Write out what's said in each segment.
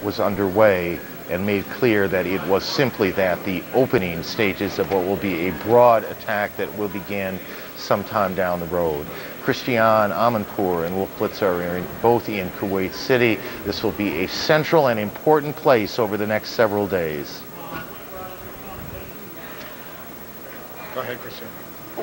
was underway and made clear that it was simply that, the opening stages of what will be a broad attack that will begin sometime down the road. Christiane Amanpour and Wolf Blitzer are both in Kuwait City. This will be a central and important place over the next several days. Go ahead, Christiane.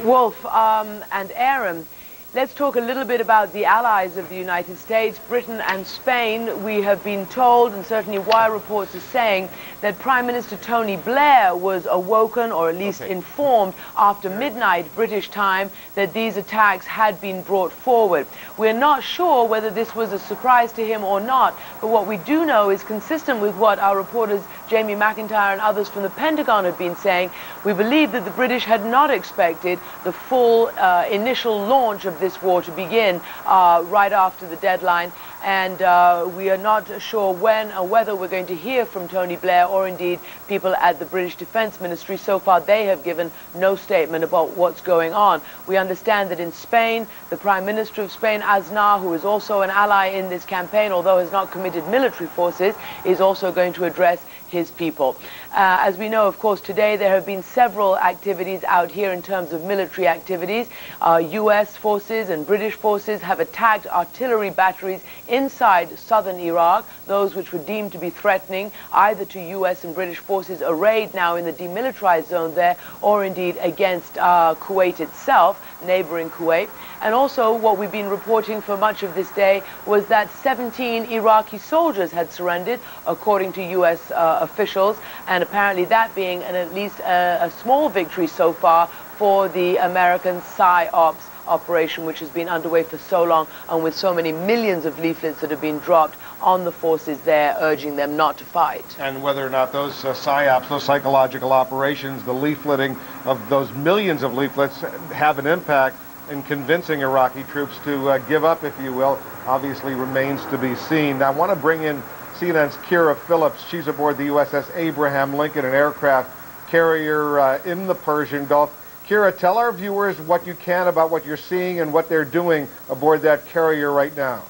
Wolf and Aaron, let's talk a little bit about the allies of the United States, Britain and Spain. We have been told, and certainly Wire reports are saying, that Prime Minister Tony Blair was awoken, or at least informed, after midnight British time, that these attacks had been brought forward. We're not sure whether this was a surprise to him or not, but what we do know is consistent with what our reporters Jamie McIntyre and others from the Pentagon had been saying. We believe that the British had not expected the full initial launch of this war to begin right after the deadline, and we are not sure when or whether we're going to hear from Tony Blair or indeed people at the British Defence Ministry. So far they have given no statement about what's going on. We understand that in Spain, the Prime Minister of Spain, Aznar, who is also an ally in this campaign, although has not committed military forces, is also going to address his people. As we know, of course, today there have been several activities out here in terms of military activities. US forces and British forces have attacked artillery batteries inside southern Iraq, those which were deemed to be threatening either to US and British forces arrayed now in the demilitarized zone there, or indeed against Kuwait itself, neighboring Kuwait. And also what we've been reporting for much of this day was that 17 Iraqi soldiers had surrendered, according to US officials, and apparently that being at least a small victory so far for the American PSYOPS operation, which has been underway for so long, and with so many millions of leaflets that have been dropped on the forces there, urging them not to fight. And whether or not those PSYOPs, those psychological operations, the leafleting of those millions of leaflets have an impact in convincing Iraqi troops to give up, if you will, obviously remains to be seen. Now, I want to bring in CNN's Kira Phillips. She's aboard the USS Abraham Lincoln, an aircraft carrier in the Persian Gulf. Kira, tell our viewers what you can about what you're seeing and what they're doing aboard that carrier right now.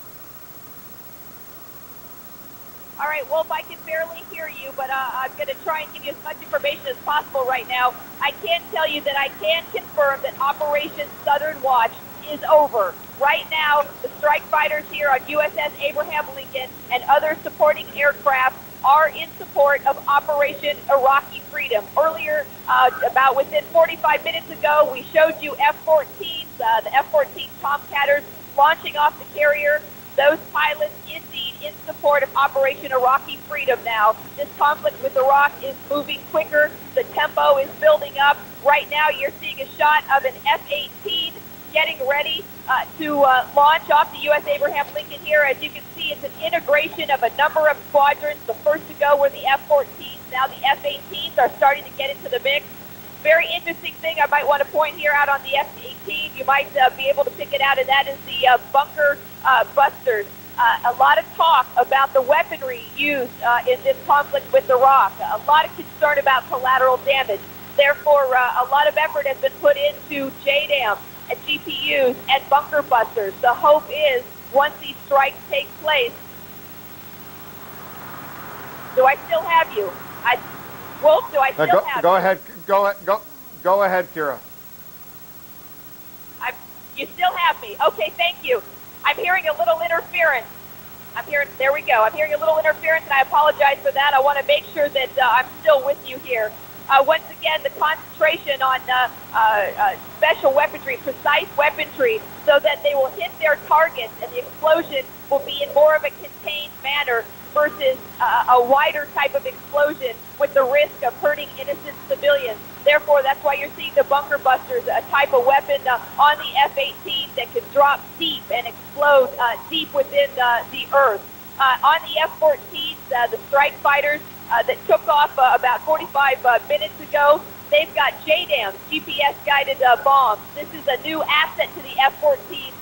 All right, Wolf, I can barely hear you, but I'm going to try and give you as much information as possible right now. I can tell you that I can confirm that Operation Southern Watch is over. Right now, the strike fighters here on USS Abraham Lincoln and other supporting aircraft are in support of Operation Iraqi Freedom. Earlier, about within 45 minutes ago, we showed you F-14s, the F-14 Tomcatters launching off the carrier. Those pilots indeed in support of Operation Iraqi Freedom now. This conflict with Iraq is moving quicker. The tempo is building up. Right now, you're seeing a shot of an F-18 getting ready to launch off the U.S. Abraham Lincoln here. As you can see, it's an integration of a number of squadrons. The first to go were the F-14s. Now the F-18s are starting to get into the mix. Very interesting thing I might want to point here out on the F-18. You might be able to pick it out, and that is the bunker busters. A lot of talk about the weaponry used in this conflict with Iraq. A lot of concern about collateral damage. Therefore, a lot of effort has been put into JDAM and GPUs and bunker busters. The hope is, once these strikes take place, do I still have you? Wolf, do I still have you? Go ahead. Go ahead, Kira. You still have me. Okay, thank you. I'm hearing a little interference. There we go. I'm hearing a little interference, and I apologize for that. I want to make sure that I'm still with you here. Once again, the concentration on special weaponry, precise weaponry, so that they will hit their targets and the explosion will be in more of a contained manner versus a wider type of explosion with the risk of hurting innocent civilians. Therefore, that's why you're seeing the bunker busters, a type of weapon on the F-18 that can drop deep and explode deep within the earth. On the F-14s, the strike fighters that took off about 45 minutes ago, they've got JDAMs, GPS-guided bombs. This is a new asset to the F-14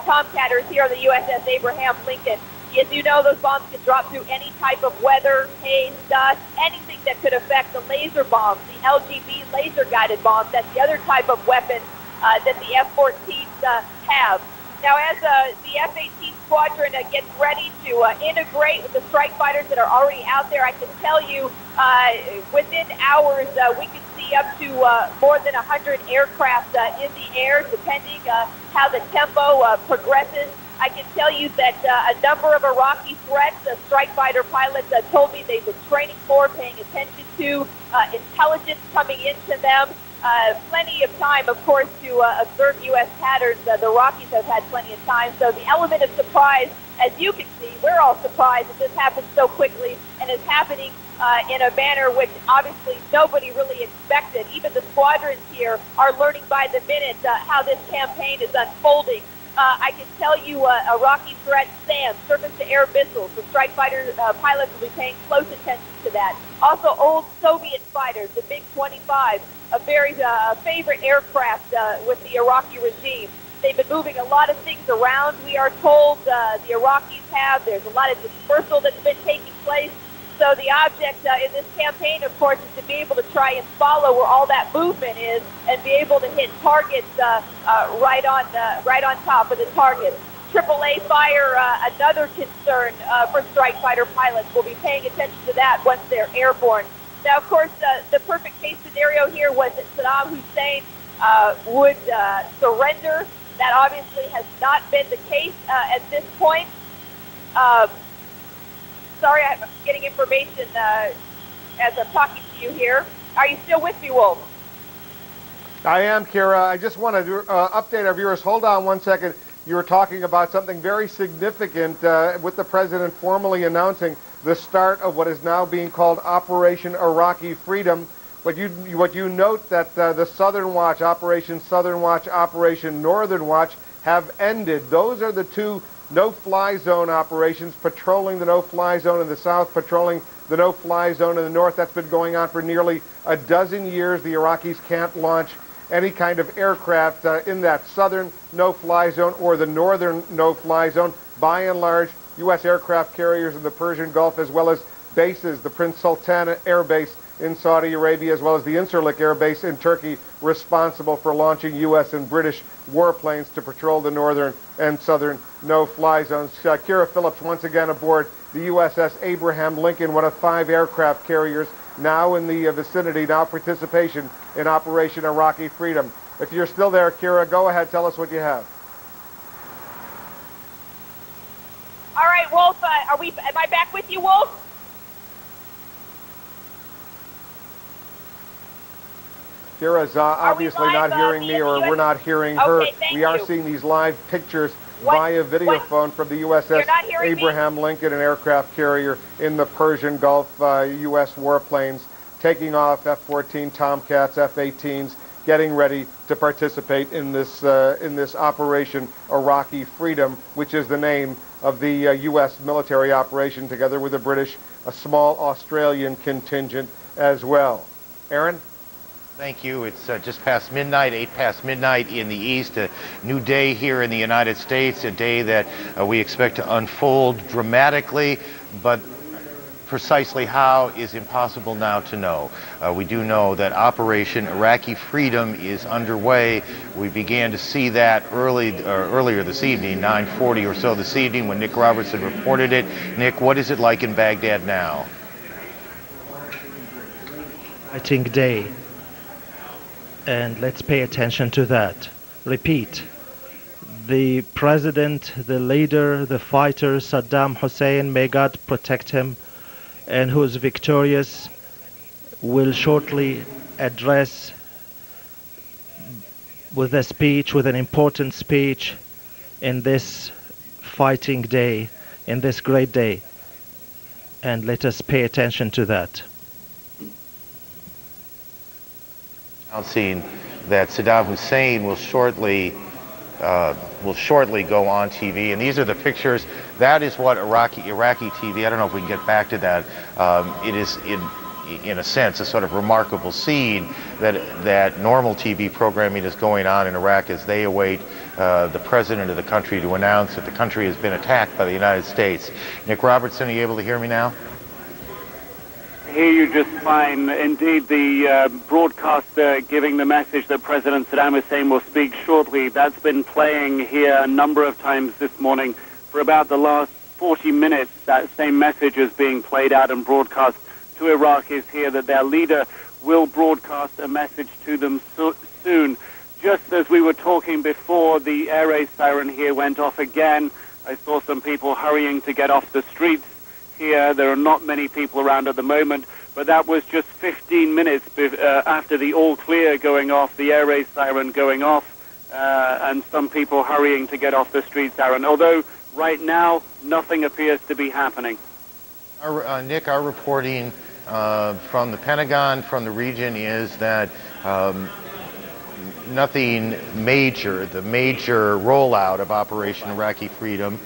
Tomcatters here on the USS Abraham Lincoln. As you know, those bombs can drop through any type of weather, haze, dust, anything that could affect the laser bombs, the LGB laser-guided bombs. That's the other type of weapon that the F-14s have. Now, as the F-18 squadron gets ready to integrate with the strike fighters that are already out there, I can tell you within hours we could see up to more than 100 aircraft in the air, depending how the tempo progresses. I can tell you that a number of Iraqi threats, strike fighter pilots told me they've been training for, paying attention to, intelligence coming into them. Plenty of time, of course, to observe U.S. patterns. The Iraqis have had plenty of time. So the element of surprise, as you can see, we're all surprised that this happened so quickly and is happening in a manner which obviously nobody really expected. Even the squadrons here are learning by the minute how this campaign is unfolding. I can tell you Iraqi threat, SAM, surface-to-air missiles. The strike fighter pilots will be paying close attention to that. Also, old Soviet fighters, the MiG-25, a very favorite aircraft with the Iraqi regime. They've been moving a lot of things around, we are told. The Iraqis have. There's a lot of dispersal that's been taking place. So the object in this campaign, of course, is to be able to try and follow where all that movement is and be able to hit targets right on top of the targets. AAA fire, another concern for strike fighter pilots. We'll be paying attention to that once they're airborne. Now, of course, the perfect case scenario here was that Saddam Hussein would surrender. That obviously has not been the case at this point. Sorry, I'm getting information as I'm talking to you here. Are you still with me, Wolf? I am, Kira. I just want to update our viewers. Hold on one second. You were talking about something very significant with the president formally announcing the start of what is now being called Operation Iraqi Freedom. What you note that the Southern Watch, Operation Southern Watch, Operation Northern Watch have ended. Those are the two no-fly zone operations, patrolling the no-fly zone in the south, patrolling the no-fly zone in the north. That's been going on for nearly a dozen years. The Iraqis can't launch any kind of aircraft in that southern no-fly zone or the northern no-fly zone. By and large, U.S. aircraft carriers in the Persian Gulf, as well as bases, the Prince Sultan Air Base in Saudi Arabia, as well as the Incirlik Air Base in Turkey, responsible for launching U.S. and British warplanes to patrol the northern and southern no-fly zones. Kira Phillips once again aboard the USS Abraham Lincoln, one of 5 aircraft carriers now in the vicinity, now participation in Operation Iraqi Freedom. If you're still there, Kira, go ahead, tell us what you have. All right, Wolf, am I back with you, Wolf? Kira's obviously not hearing me, or we're not hearing her. Okay, we are seeing these live pictures via videophone from the USS Abraham Lincoln, an aircraft carrier in the Persian Gulf. U.S. warplanes taking off, F-14 Tomcats, F-18s, getting ready to participate in this Operation Iraqi Freedom, which is the name of the U.S. military operation, together with the British, a small Australian contingent as well. Aaron? Thank you. It's just past midnight, 8 past midnight in the east. A new day here in the United States, a day that we expect to unfold dramatically, but precisely how is impossible now to know. We do know that Operation Iraqi Freedom is underway. We began to see that earlier this evening, 9:40 or so this evening, when Nick Robertson reported it. Nick, what is it like in Baghdad now? Fighting day. And let's pay attention to that. Repeat. The president, the leader, the fighter, Saddam Hussein, may God protect him, and who is victorious, will shortly address with a speech, with an important speech in this fighting day, in this great day. And let us pay attention to that. Announcing that Saddam Hussein will shortly go on TV, and these are the pictures. That is what Iraqi TV. I don't know if we can get back to that. It is in a sense a sort of remarkable scene that normal TV programming is going on in Iraq as they await the president of the country to announce that the country has been attacked by the United States. Nick Robertson, are you able to hear me now? hear you just fine. Indeed, the broadcaster giving the message that President Saddam Hussein will speak shortly, that's been playing here a number of times this morning. For about the last 40 minutes, that same message is being played out and broadcast to Iraqis here, that their leader will broadcast a message to them soon. Just as we were talking before, the air raid siren here went off again. I saw some people hurrying to get off the streets here. There are not many people around at the moment, but that was just 15 minutes after the all clear going off, the air raid siren going off, and some people hurrying to get off the streets, Aaron. Although right now, nothing appears to be happening. Nick, our reporting from the Pentagon, from the region, is that nothing major, the major rollout of Operation Iraqi Freedom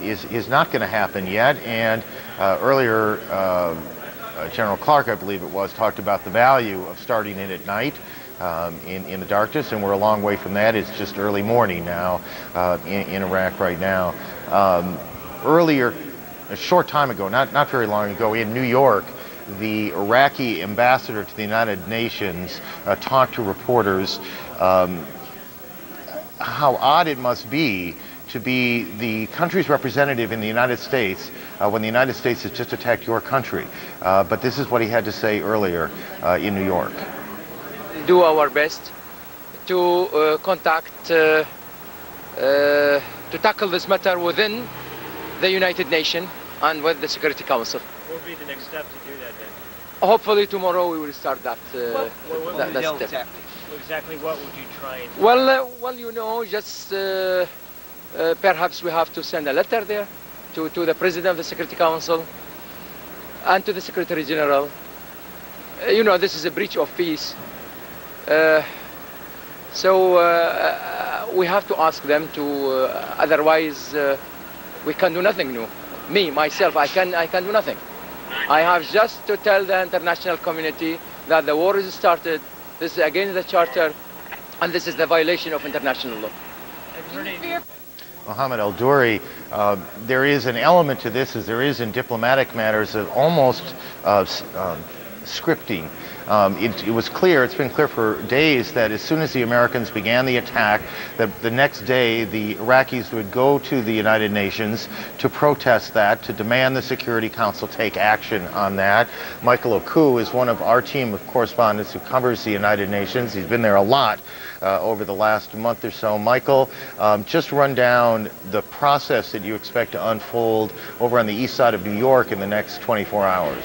is not going to happen yet. And earlier, General Clark, I believe it was, talked about the value of starting it at night in the darkness, and we're a long way from that. It's just early morning now in Iraq right now. Earlier, a short time ago, not very long ago, in New York, the Iraqi ambassador to the United Nations talked to reporters how odd it must be to be the country's representative in the United States when the United States has just attacked your country. But this is what he had to say earlier in New York. Do our best to contact, to tackle this matter within the United Nations and with the Security Council. What would be the next step to do that then? Hopefully tomorrow we will start that, What step. exactly what would you try and do? Well, you know, just perhaps we have to send a letter there to the President of the Security Council and to the Secretary General. You know, this is a breach of peace. So we have to ask them to, otherwise we can do nothing new. Me, myself, I can do nothing. I have just to tell the international community that the war is started, this is against the charter, and this is the violation of international law. Mohammed Al-Duri, there is an element to this, as there is in diplomatic matters, of almost scripting. It was clear, it's been clear for days, that as soon as the Americans began the attack, that the next day the Iraqis would go to the United Nations to protest that, to demand the Security Council take action on that. Michael Oku is one of our team of correspondents who covers the United Nations. He's been there a lot over the last month or so. Michael, just run down the process that you expect to unfold over on the east side of New York in the next 24 hours.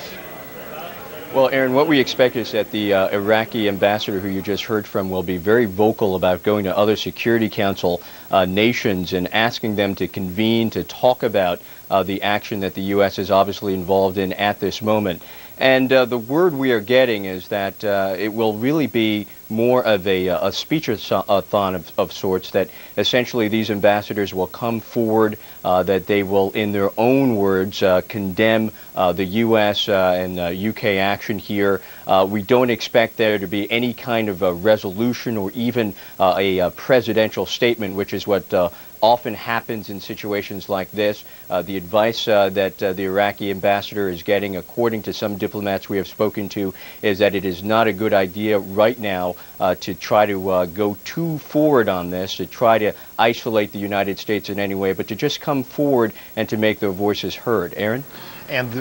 Well, Aaron, what we expect is that the Iraqi ambassador who you just heard from will be very vocal about going to other Security Council nations and asking them to convene to talk about the action that the U.S. is obviously involved in at this moment. And the word we are getting is that it will really be more of a speech-a-thon of sorts, that essentially these ambassadors will come forward, that they will, in their own words, condemn the U.S. and UK action here. We don't expect there to be any kind of a resolution or even a presidential statement, which is what often happens in situations like this. The advice that the Iraqi ambassador is getting, according to some diplomats we have spoken to, is that it is not a good idea right now to try to go too forward on this, to try to isolate the United States in any way, but to just come forward and to make their voices heard. Aaron? And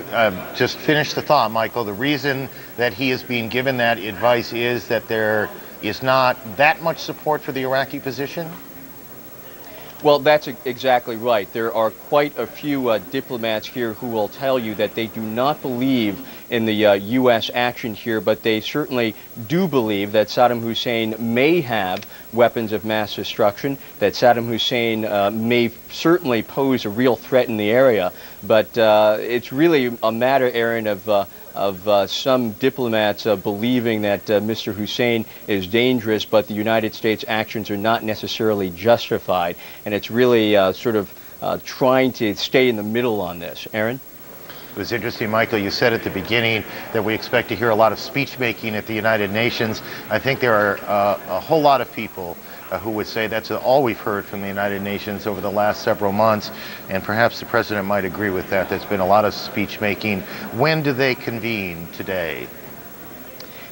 just finish the thought, Michael. The reason that he is being given that advice is that there is not that much support for the Iraqi position? Well, that's exactly right. There are quite a few diplomats here who will tell you that they do not believe in the U.S. action here, but they certainly do believe that Saddam Hussein may have weapons of mass destruction, that Saddam Hussein may certainly pose a real threat in the area. But it's really a matter, Aaron, of some diplomats believing that Mr. Hussein is dangerous, but the United States actions are not necessarily justified. And it's really sort of trying to stay in the middle on this. Aaron? It was interesting, Michael, you said at the beginning that we expect to hear a lot of speech making at the United Nations. I think there are a whole lot of people who would say that's all we've heard from the United Nations over the last several months, and perhaps the president might agree with that. There's been a lot of speech making. When do they convene today?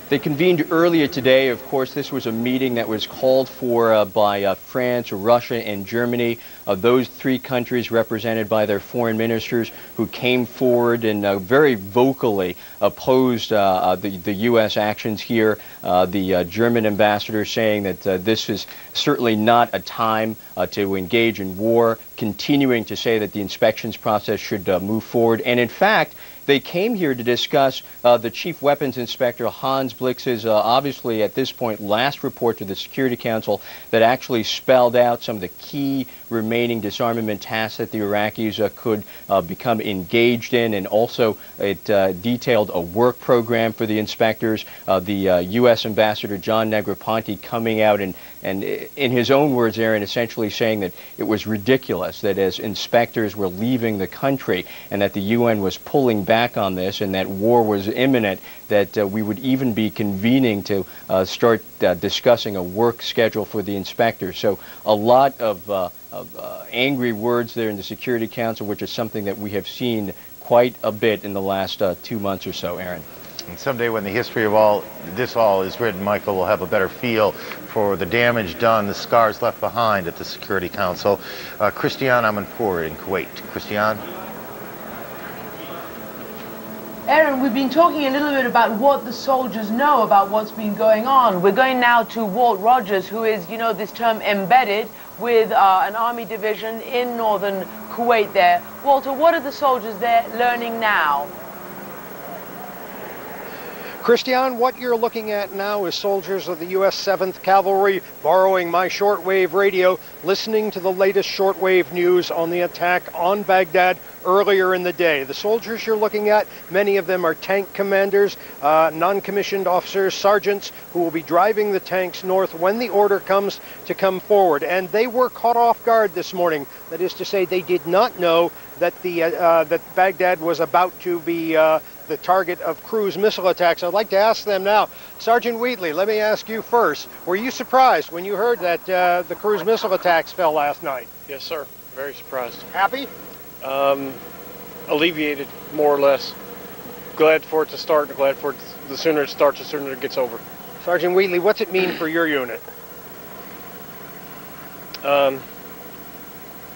They convened earlier today. Of course, this was a meeting that was called for by France, Russia, and Germany. Those three countries represented by their foreign ministers who came forward and very vocally opposed the U.S. actions here. The German ambassador saying that this is certainly not a time to engage in war, continuing to say that the inspections process should move forward. And in fact, they came here to discuss the Chief Weapons Inspector Hans Blix's, obviously at this point, last report to the Security Council that actually spelled out some of the key remaining disarmament tasks that the Iraqis could become engaged in, and also it detailed a work program for the inspectors. The U.S. Ambassador John Negroponte coming out and in his own words, Aaron, essentially saying that it was ridiculous that as inspectors were leaving the country and that the UN was pulling back on this and that war was imminent, that we would even be convening to start discussing a work schedule for the inspectors. So a lot of angry words there in the Security Council, which is something that we have seen quite a bit in the last 2 months or so, Aaron. And someday when the history of this is written, Michael, will have a better feel for the damage done, the scars left behind at the Security Council. Christiane Amanpour in Kuwait. Christiane? Aaron, we've been talking a little bit about what the soldiers know about what's been going on. We're going now to Walt Rogers, who is, you know, this term embedded with an army division in northern Kuwait there. Walter, what are the soldiers there learning now? Christiane, what you're looking at now is soldiers of the U.S. 7th Cavalry borrowing my shortwave radio, listening to the latest shortwave news on the attack on Baghdad earlier in the day. The soldiers you're looking at, many of them are tank commanders, non-commissioned officers, sergeants, who will be driving the tanks north when the order comes to come forward. And they were caught off guard this morning. That is to say, they did not know that that Baghdad was about to be the target of cruise missile attacks. I'd like to ask them now. Sergeant Wheatley, let me ask you first. Were you surprised when you heard that the cruise missile attacks fell last night? Yes, sir. Very surprised. Happy? Alleviated, more or less. Glad for it to start, and glad for it the sooner it starts, the sooner it gets over. Sergeant Wheatley, what's it mean for your unit?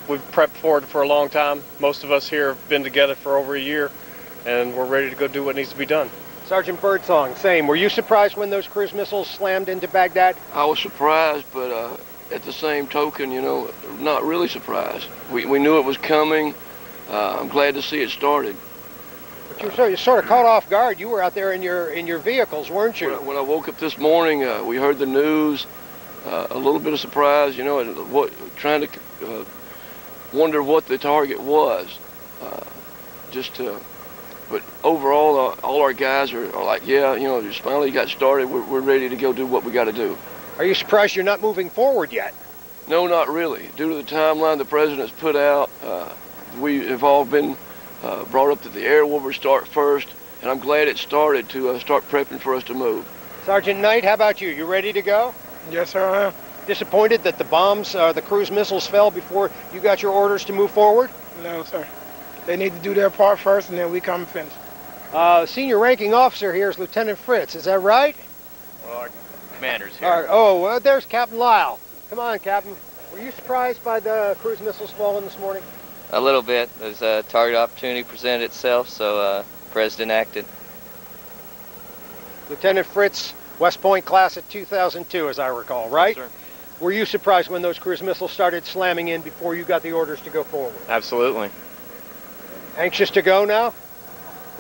We've prepped for it for a long time. Most of us here have been together for over a year, and we're ready to go do what needs to be done. Sergeant Birdsong, same. Were you surprised when those cruise missiles slammed into Baghdad? I was surprised, but at the same token, you know, not really surprised. We knew it was coming. I'm glad to see it started. But you sort of caught off guard. You were out there in your vehicles, weren't you? When I woke up this morning, we heard the news. A little bit of surprise, you know, and trying to wonder what the target was. But overall, all our guys are like, yeah, you know, just finally got started. We're ready to go do what we got to do. Are you surprised you're not moving forward yet? No, not really. Due to the timeline the president's put out, we have all been brought up that the air will start first, and I'm glad it started to start prepping for us to move. Sergeant Knight, how about you? You ready to go? Yes, sir, I am. Disappointed that the bombs, the cruise missiles fell before you got your orders to move forward? No, sir. They need to do their part first, and then we come and finish. Senior ranking officer here is Lieutenant Fritz. Is that right? Well, our commander's here. There's Captain Lyle. Come on, Captain. Were you surprised by the cruise missiles falling this morning? A little bit. There's a target opportunity presented itself, so President acted. Lieutenant Fritz, West Point class of 2002, as I recall, right? Yes, sir. Were you surprised when those cruise missiles started slamming in before you got the orders to go forward? Absolutely. Anxious to go now?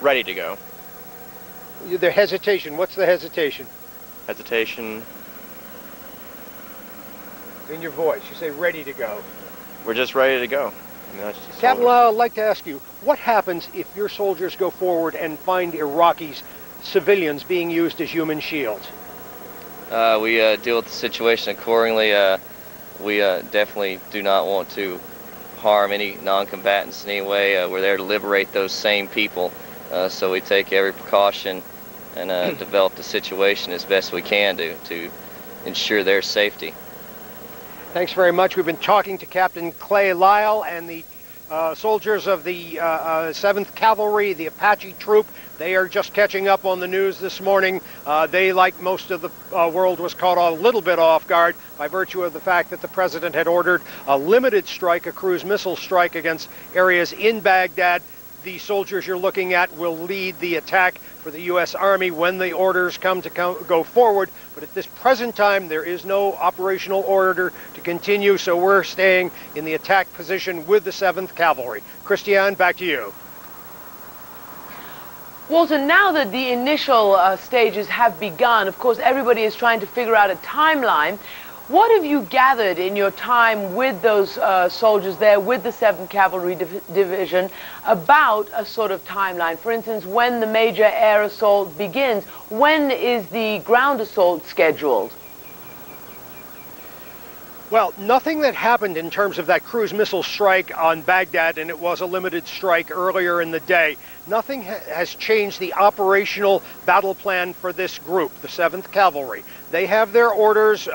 Ready to go. The hesitation. What's the hesitation? Hesitation. In your voice. You say ready to go. We're just ready to go. I mean, that's just Captain Lyle, I'd like to ask you, what happens if your soldiers go forward and find Iraqis, civilians, being used as human shields? We deal with the situation accordingly. We definitely do not want to harm any non-combatants in any way. We're there to liberate those same people, so we take every precaution and develop the situation as best we can to ensure their safety. Thanks very much. We've been talking to Captain Clay Lyle and the soldiers of the 7th Cavalry, the Apache Troop. They are just catching up on the news this morning. They, like most of the world, was caught a little bit off guard by virtue of the fact that the president had ordered a limited strike, a cruise missile strike against areas in Baghdad. The soldiers you're looking at will lead the attack for the U.S. Army when the orders come to go forward. But at this present time, there is no operational order to continue, so we're staying in the attack position with the 7th Cavalry. Christiane, back to you. Walter, now that the initial stages have begun, of course, everybody is trying to figure out a timeline. What have you gathered in your time with those soldiers there, with the 7th Cavalry Division, about a sort of timeline? For instance, when the major air assault begins, when is the ground assault scheduled? Well, nothing that happened in terms of that cruise missile strike on Baghdad, and it was a limited strike earlier in the day. Nothing has changed the operational battle plan for this group, the 7th Cavalry. They have their orders.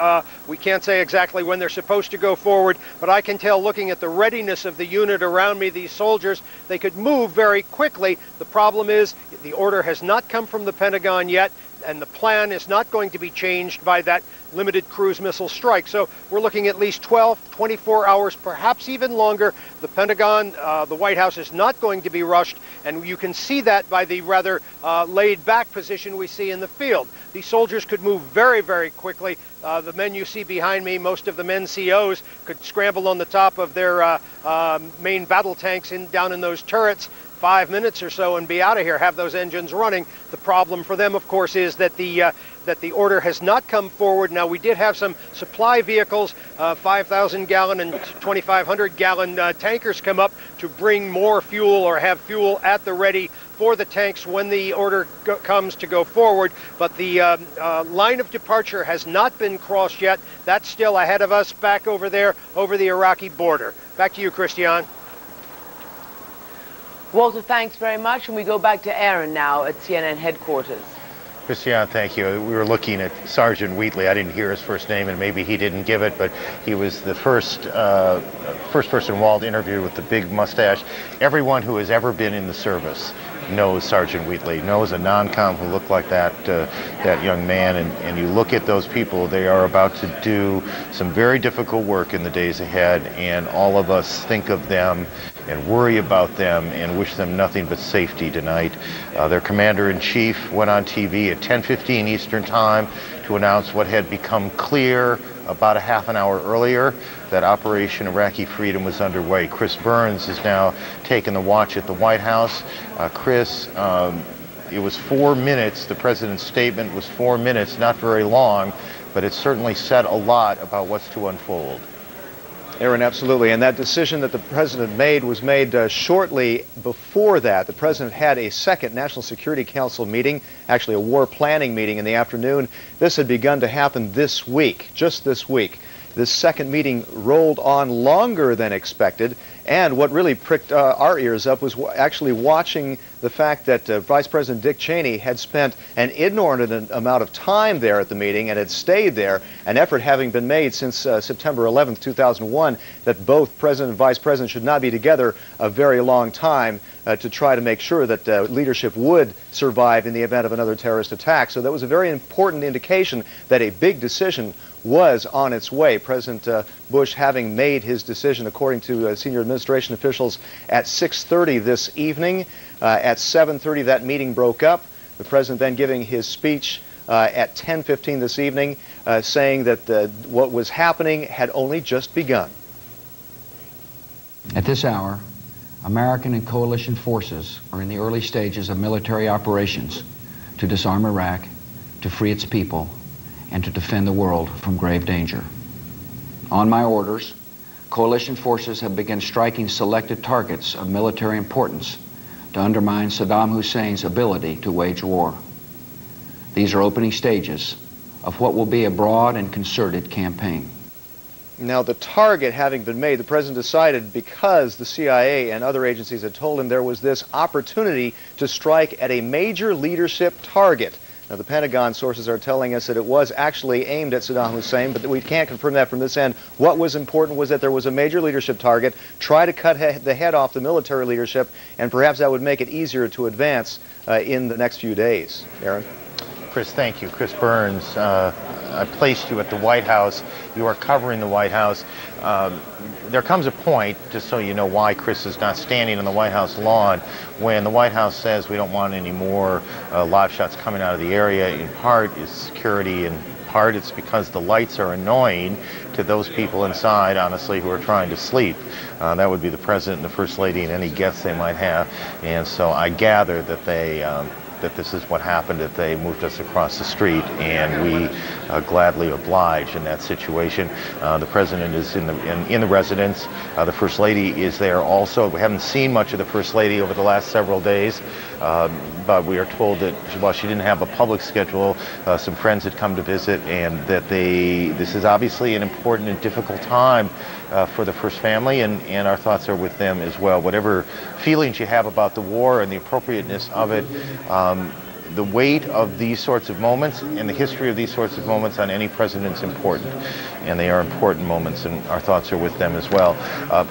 We can't say exactly when they're supposed to go forward, but I can tell, looking at the readiness of the unit around me, these soldiers, they could move very quickly. The problem is the order has not come from the Pentagon yet, and the plan is not going to be changed by that limited cruise missile strike. So we're looking at least 12, 24 hours, perhaps even longer. The Pentagon, the White House is not going to be rushed, and you can see that by the rather laid-back position we see in the field. These soldiers could move very, very quickly. The men you see behind me, most of them NCOs, could scramble on the top of their main battle tanks down in those turrets 5 minutes or so and be out of here, have those engines running. The problem for them, of course, is that the order has not come forward. Now, we did have some supply vehicles, 5,000-gallon and 2,500-gallon tankers come up to bring more fuel or have fuel at the ready for the tanks when the order comes to go forward. But the line of departure has not been crossed yet. That's still ahead of us back over there, over the Iraqi border. Back to you, Christiane. Walter, thanks very much, and we go back to Aaron now at CNN headquarters. Christiane, thank you. We were looking at Sergeant Wheatley. I didn't hear his first name, and maybe he didn't give it, but he was the first person Walt interviewed with the big mustache. Everyone who has ever been in the service knows Sergeant Wheatley, knows a non-com who looked like that young man, and you look at those people, they are about to do some very difficult work in the days ahead, and all of us think of them and worry about them and wish them nothing but safety tonight. Their commander-in-chief went on TV at 10:15 Eastern Time to announce what had become clear about a half an hour earlier, that Operation Iraqi Freedom was underway. Chris Burns is now taking the watch at the White House. Chris, it was 4 minutes. The president's statement was 4 minutes, not very long, but it certainly said a lot about what's to unfold. Aaron, absolutely. And that decision that the president made was made shortly before that. The president had a second National Security Council meeting, actually a war planning meeting in the afternoon. This had begun to happen this week, just this week. This second meeting rolled on longer than expected, and what really pricked our ears up was actually watching the fact that Vice President Dick Cheney had spent an inordinate amount of time there at the meeting and had stayed there, an effort having been made since September 11th, 2001, that both President and Vice President should not be together a very long time to try to make sure that leadership would survive in the event of another terrorist attack. So that was a very important indication that a big decision was on its way. President Bush having made his decision, according to senior administration officials, at 6:30 this evening. At 7:30 that meeting broke up. The president then giving his speech at 10:15 this evening, saying that what was happening had only just begun. At this hour, American and coalition forces are in the early stages of military operations to disarm Iraq, to free its people, and to defend the world from grave danger. On my orders, coalition forces have begun striking selected targets of military importance to undermine Saddam Hussein's ability to wage war. These are opening stages of what will be a broad and concerted campaign. Now, the target having been made, the president decided, because the CIA and other agencies had told him there was this opportunity to strike at a major leadership target. Now, the Pentagon sources are telling us that it was actually aimed at Saddam Hussein, but we can't confirm that from this end. What was important was that there was a major leadership target, try to cut the head off the military leadership, and perhaps that would make it easier to advance in the next few days. Aaron? Chris, thank you. Chris Burns, I placed you at the White House. You are covering the White House. There comes a point, just so you know why Chris is not standing on the White House lawn, when the White House says we don't want any more live shots coming out of the area. In part, it's security, in part it's because the lights are annoying to those people inside, honestly, who are trying to sleep. That would be the President and the First Lady and any guests they might have. And so I gather that that this is what happened, that they moved us across the street, and we gladly oblige in that situation. The President is in the residence. The First Lady is there also. We haven't seen much of the First Lady over the last several days, but we are told that while she didn't have a public schedule, some friends had come to visit, and that this is obviously an important and difficult time for the First Family, and our thoughts are with them as well. Whatever feelings you have about the war and the appropriateness of it, the weight of these sorts of moments and the history of these sorts of moments on any president is important, and they are important moments, and our thoughts are with them as well.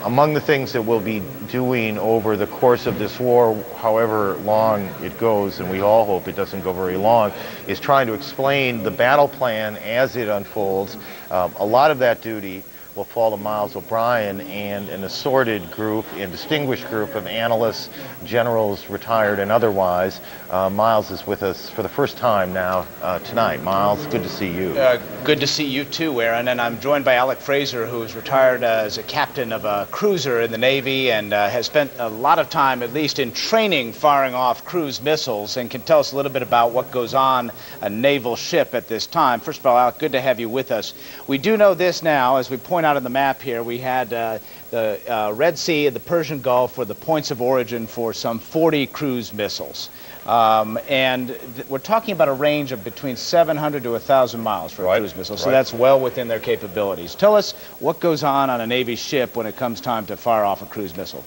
Among the things that we'll be doing over the course of this war, however long it goes, and we all hope it doesn't go very long, is trying to explain the battle plan as it unfolds. A lot of that duty will fall to Miles O'Brien and an assorted group and distinguished group of analysts, generals, retired and otherwise. Miles is with us for the first time now tonight. Miles, good to see you. Good to see you too, Aaron. And I'm joined by Alec Fraser, who is retired as a captain of a cruiser in the Navy and has spent a lot of time, at least in training, firing off cruise missiles, and can tell us a little bit about what goes on a naval ship at this time. First of all, Alec, good to have you with us. We do know this now, as we point out on the map here, we had the Red Sea and the Persian Gulf were the points of origin for some 40 cruise missiles. We're talking about a range of between 700 to 1,000 miles for a cruise missile, so that's well within their capabilities. Tell us what goes on a Navy ship when it comes time to fire off a cruise missile.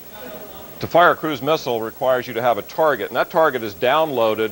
To fire a cruise missile requires you to have a target, and that target is downloaded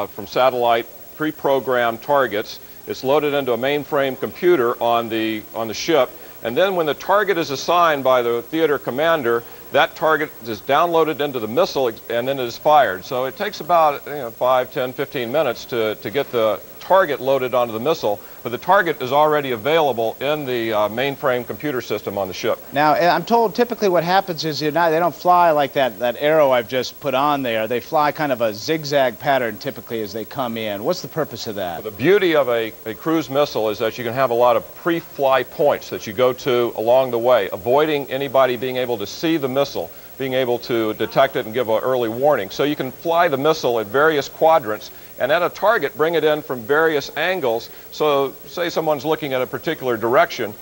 from satellite pre-programmed targets. It's loaded into a mainframe computer on the ship, and then when the target is assigned by the theater commander, that target is downloaded into the missile and then it is fired. So it takes about 5, 10, 15 minutes to get the target loaded onto the missile, but the target is already available in the mainframe computer system on the ship. Now, I'm told typically what happens is they don't fly like that arrow I've just put on there. They fly kind of a zigzag pattern typically as they come in. What's the purpose of that? The beauty of a cruise missile is that you can have a lot of pre-fly points that you go to along the way, avoiding anybody being able to see the missile, being able to detect it and give an early warning. So you can fly the missile at various quadrants and at a target bring it in from various angles. So say someone's looking at a particular direction,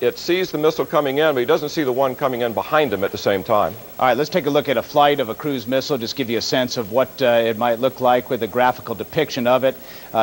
it sees the missile coming in, but he doesn't see the one coming in behind him at the same time. All right, let's take a look at a flight of a cruise missile, just give you a sense of what it might look like with a graphical depiction of it.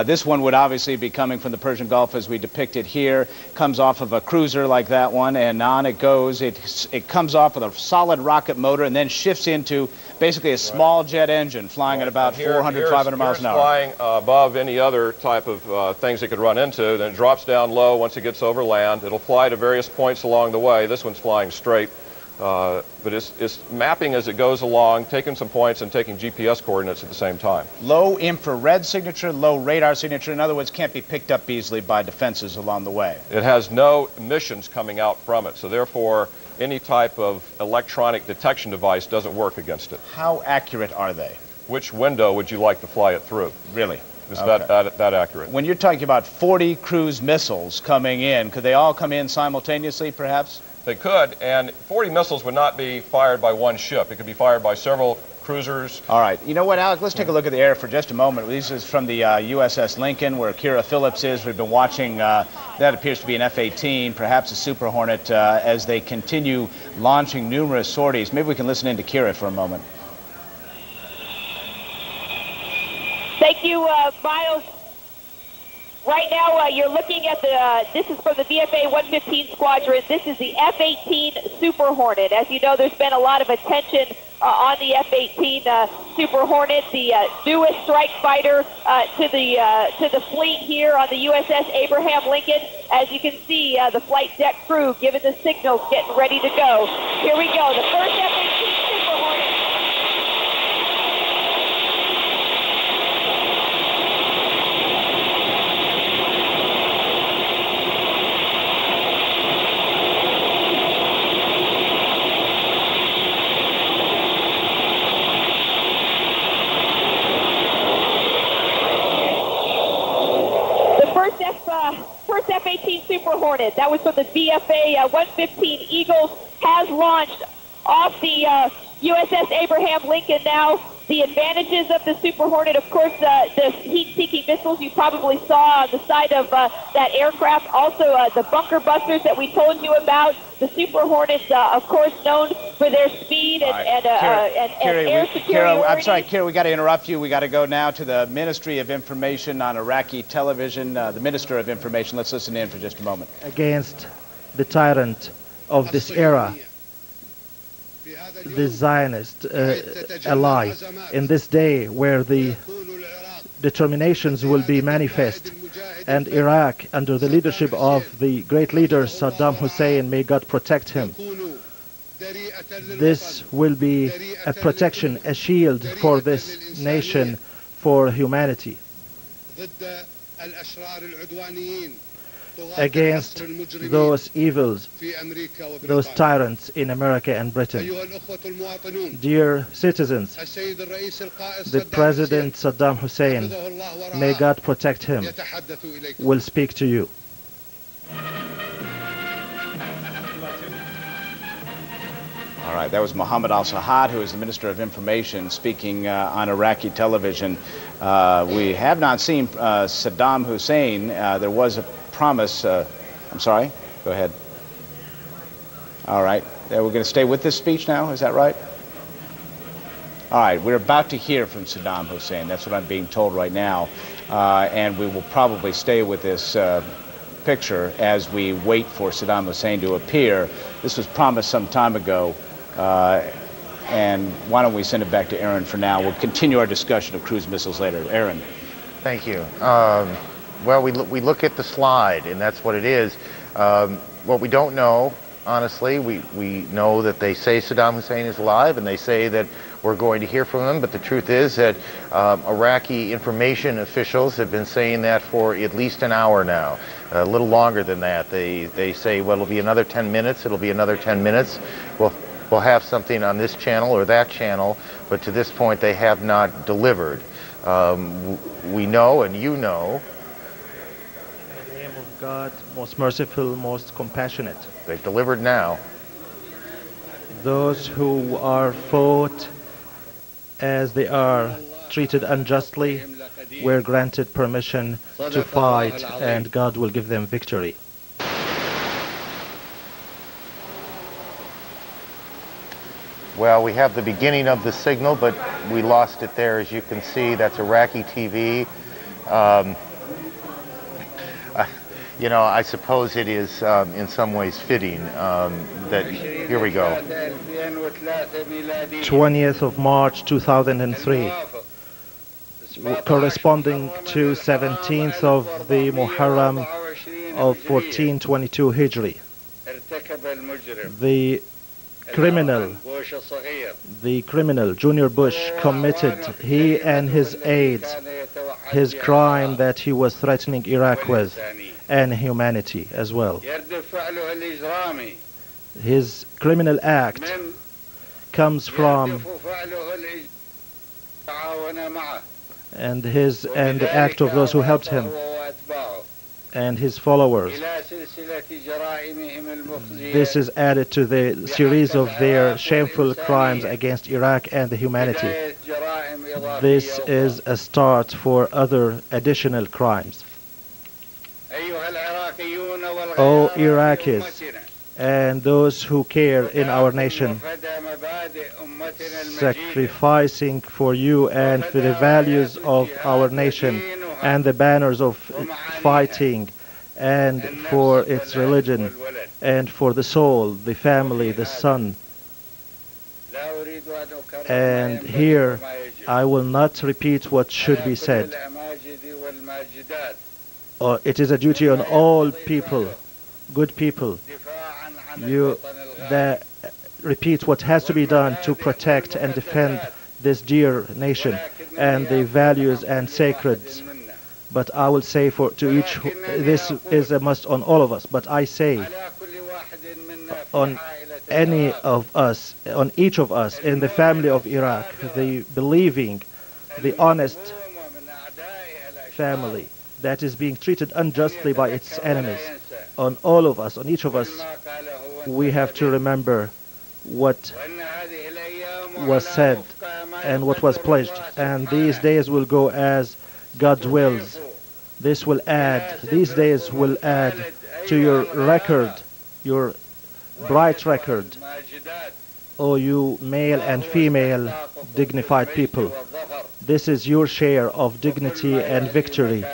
This one would obviously be coming from the Persian Gulf as we depict it here. Comes off of a cruiser like that one, and on it goes. It comes off with a solid rocket motor and then shifts into basically a small jet engine flying at about 400, 500 miles an hour. Flying above any other type of things it could run into, then it drops down low once it gets over land. It'll fly to various points along the way. This one's flying straight, but it's mapping as it goes along, taking some points and taking GPS coordinates at the same time. Low infrared signature, low radar signature. In other words, can't be picked up easily by defenses along the way. It has no emissions coming out from it, so therefore any type of electronic detection device doesn't work against it. How accurate are they? Which window would you like to fly it through? Really? Is that accurate? When you're talking about 40 cruise missiles coming in, could they all come in simultaneously, perhaps? They could, and 40 missiles would not be fired by one ship. It could be fired by several cruisers. All right. You know what, Alec? Let's take a look at the air for just a moment. This is from the USS Lincoln, where Kira Phillips is. We've been watching, that appears to be an F-18, perhaps a Super Hornet, as they continue launching numerous sorties. Maybe we can listen in to Kira for a moment. Thank you, Miles. Right now, you're looking at this is from the VFA 115 Squadron. This is the F-18 Super Hornet. As you know, there's been a lot of attention on the F-18 Super Hornet, the newest strike fighter to the fleet here on the USS Abraham Lincoln. As you can see, the flight deck crew giving the signals, getting ready to go. Here we go, the first F-18 Super Hornet. First F-18 Super Hornet, that was from the VFA 115 Eagles, has launched off the USS Abraham Lincoln now. The advantages of the Super Hornet, of course, the heat-seeking missiles you probably saw on the side of that aircraft. Also, the bunker busters that we told you about. The Super Hornets, of course, known for their speed and air superiority. I'm sorry, Kira, we got to interrupt you. We got to go now to the Ministry of Information on Iraqi television. The Minister of Information, let's listen in for just a moment. Against the tyrant of this era, the Zionist ally, in this day where the determinations will be manifest, and Iraq, under the leadership of the great leader Saddam Hussein, may God protect him. This will be a protection, a shield for this nation, for humanity, against those evils, those tyrants in America and Britain. Dear citizens, the President Saddam Hussein, may God protect him, will speak to you. All right, that was Mohammed al-Sahad, who is the Minister of Information, speaking on Iraqi television. We have not seen Saddam Hussein. There was a promise. I'm sorry, go ahead. All right, we're going to stay with this speech now, is that right? All right, we're about to hear from Saddam Hussein. That's what I'm being told right now. And we will probably stay with this picture as we wait for Saddam Hussein to appear. This was promised some time ago. And why don't we send it back to Aaron for now? We'll continue our discussion of cruise missiles later. Aaron. Thank you. Well, we look at the slide, and that's what it is. What we don't know, honestly, we know that they say Saddam Hussein is alive, and they say that we're going to hear from him, but the truth is that Iraqi information officials have been saying that for at least an hour now, a little longer than that. They say, well, it'll be another 10 minutes, it'll be another 10 minutes. We'll have something on this channel or that channel, but to this point they have not delivered. We know, and you know, God, most merciful, most compassionate. They've delivered now. Those who are fought as they are treated unjustly were granted permission to fight, and God will give them victory. Well, we have the beginning of the signal, but we lost it there. As you can see, that's Iraqi TV. You know, I suppose it is in some ways fitting that, here we go. 20th of March 2003, corresponding to 17th of the Muharram of 1422 Hijri. The criminal, Junior Bush, committed, he and his aides, his crime that he was threatening Iraq with, and humanity as well. His criminal act comes from and the act of those who helped him and his followers. This is added to the series of their shameful crimes against Iraq and the humanity. This is a start for other additional crimes. O Iraqis and those who care in our nation, sacrificing for you and for the values of our nation and the banners of fighting and for its religion and for the soul, the family, the son. And here I will not repeat what should be said. It is a duty on all people, good people, that repeat what has to be done to protect and defend this dear nation and the values and sacreds. But I will say to each, this is a must on all of us, but I say on any of us, on each of us in the family of Iraq, the believing, the honest family that is being treated unjustly by its enemies, on all of us, on each of us, we have to remember what was said and what was pledged. And these days will go as God wills. These days will add to your record, your bright record, O you male and female dignified people. This is your share of dignity and victory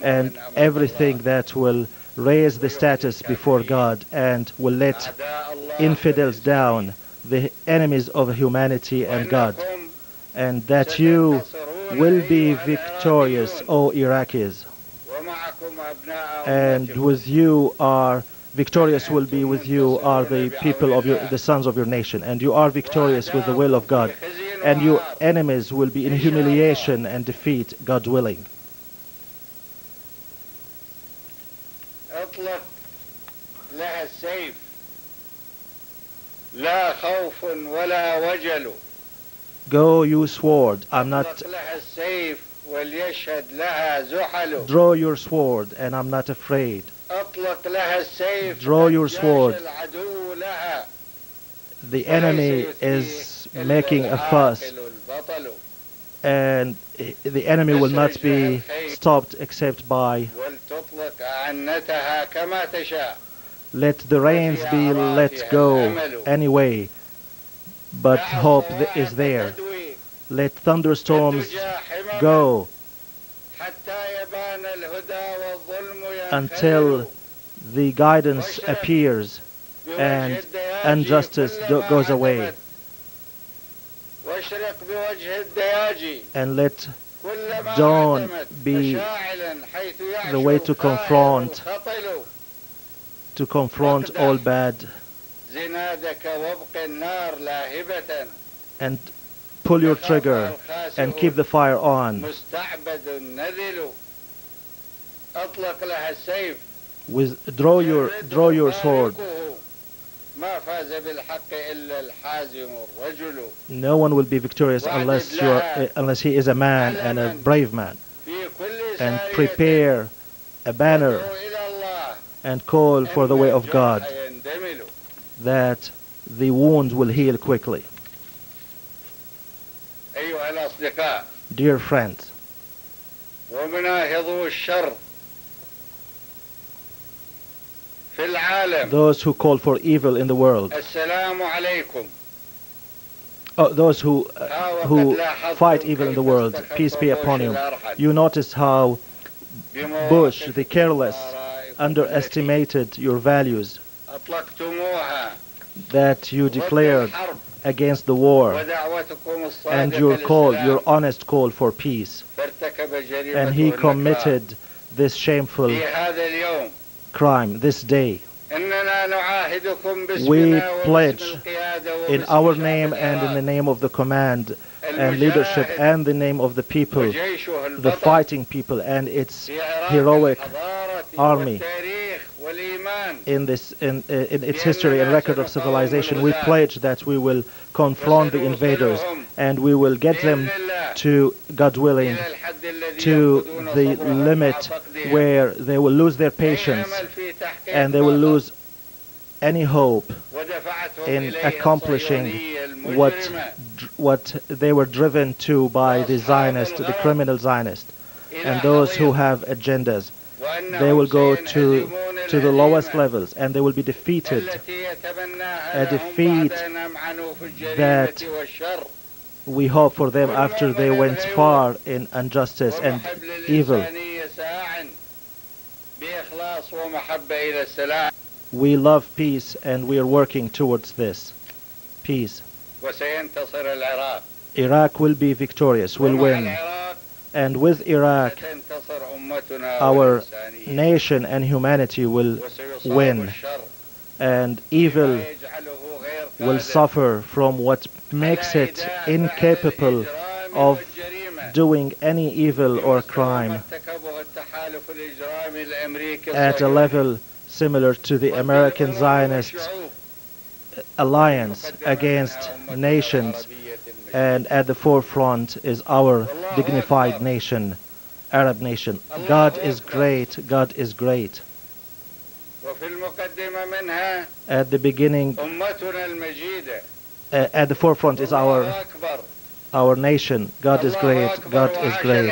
and everything that will raise the status before God and will let infidels down, the enemies of humanity and God. And that you will be victorious, O Iraqis. And with you are victorious will be with you are the people of the sons of your nation, and you are victorious with the will of God, and your enemies will be in humiliation and defeat, God willing. اطلق لها السيف لا خوف ولا وجل. Go, you sword. I'm not. اطلق لها السيف وليشهد لها زحل. Draw your sword, and I'm not afraid. اطلق لها السيف. Draw your sword. العدو لها. The enemy is making a fuss, and the enemy will not be stopped except by let the rains be let go anyway, but hope is there. Let thunderstorms go until the guidance appears and injustice goes away. And let dawn be the way to confront all bad, and pull your trigger and keep the fire on. Draw your sword. No one will be victorious unless he is a man and a brave man. And prepare a banner and call for the way of God, that the wound will heal quickly. Dear friends, those who call for evil in the world, those who fight evil in the world, peace be upon you. You noticed how Bush, the careless, underestimated your values, that you declared against the war, and your honest call for peace. And he committed this shameful crime this day. We pledge in our name and in the name of the command and leadership and the name of the people, the fighting people and its heroic army, in its history and record of civilization. We pledge that we will confront the invaders and we will get them to, God willing, to the limit where they will lose their patience and they will lose any hope in accomplishing what they were driven to by the Zionist, the criminal Zionist, and those who have agendas. They will go to the lowest levels and they will be defeated, a defeat that we hope for them after they went far in injustice and evil. We love peace and we are working towards this. Peace. وسينتصر العراق. Iraq will be victorious, will win. And with Iraq, our nation and humanity will win. And evil will suffer from what makes it incapable of doing any evil or crime at a level similar to the American Zionist alliance against nations. And at the forefront is our dignified nation, Arab nation. God is great, God is great. At the beginning, at the forefront is our nation. God is great, God is great.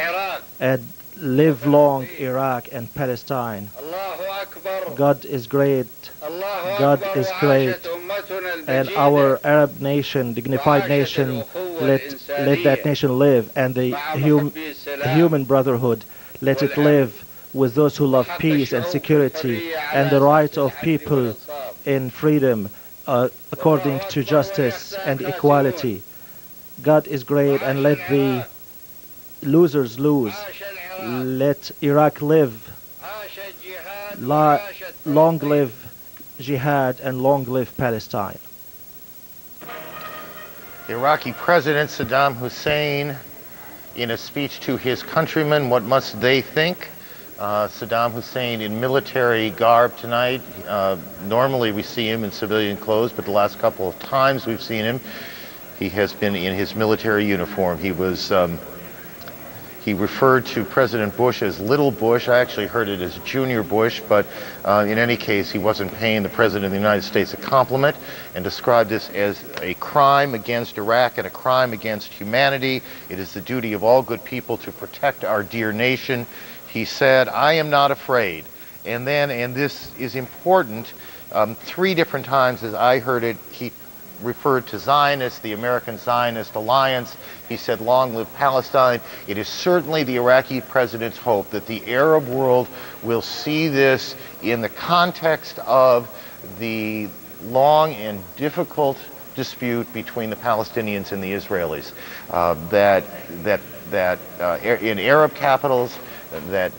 And live long Iraq and Palestine. God is great, God is great. And our Arab nation, dignified nation, let that nation live. And the human brotherhood, let it live with those who love peace and security and the right of people in freedom according to justice and equality. God is great, and let the losers lose. Let Iraq live. Long live jihad and long live Palestine. Iraqi President Saddam Hussein, in a speech to his countrymen, what must they think? Saddam Hussein in military garb tonight. Normally we see him in civilian clothes, but the last couple of times we've seen him, he has been in his military uniform. He referred to President Bush as Little Bush. I actually heard it as Junior Bush, but in any case, he wasn't paying the President of the United States a compliment and described this as a crime against Iraq and a crime against humanity. It is the duty of all good people to protect our dear nation. He said, "I am not afraid." And then, and this is important, 3 different times as I heard it, he referred to Zionists, the American Zionist Alliance. He said, "Long live Palestine." It is certainly the Iraqi president's hope that the Arab world will see this in the context of the long and difficult dispute between the Palestinians and the Israelis. That in Arab capitals, that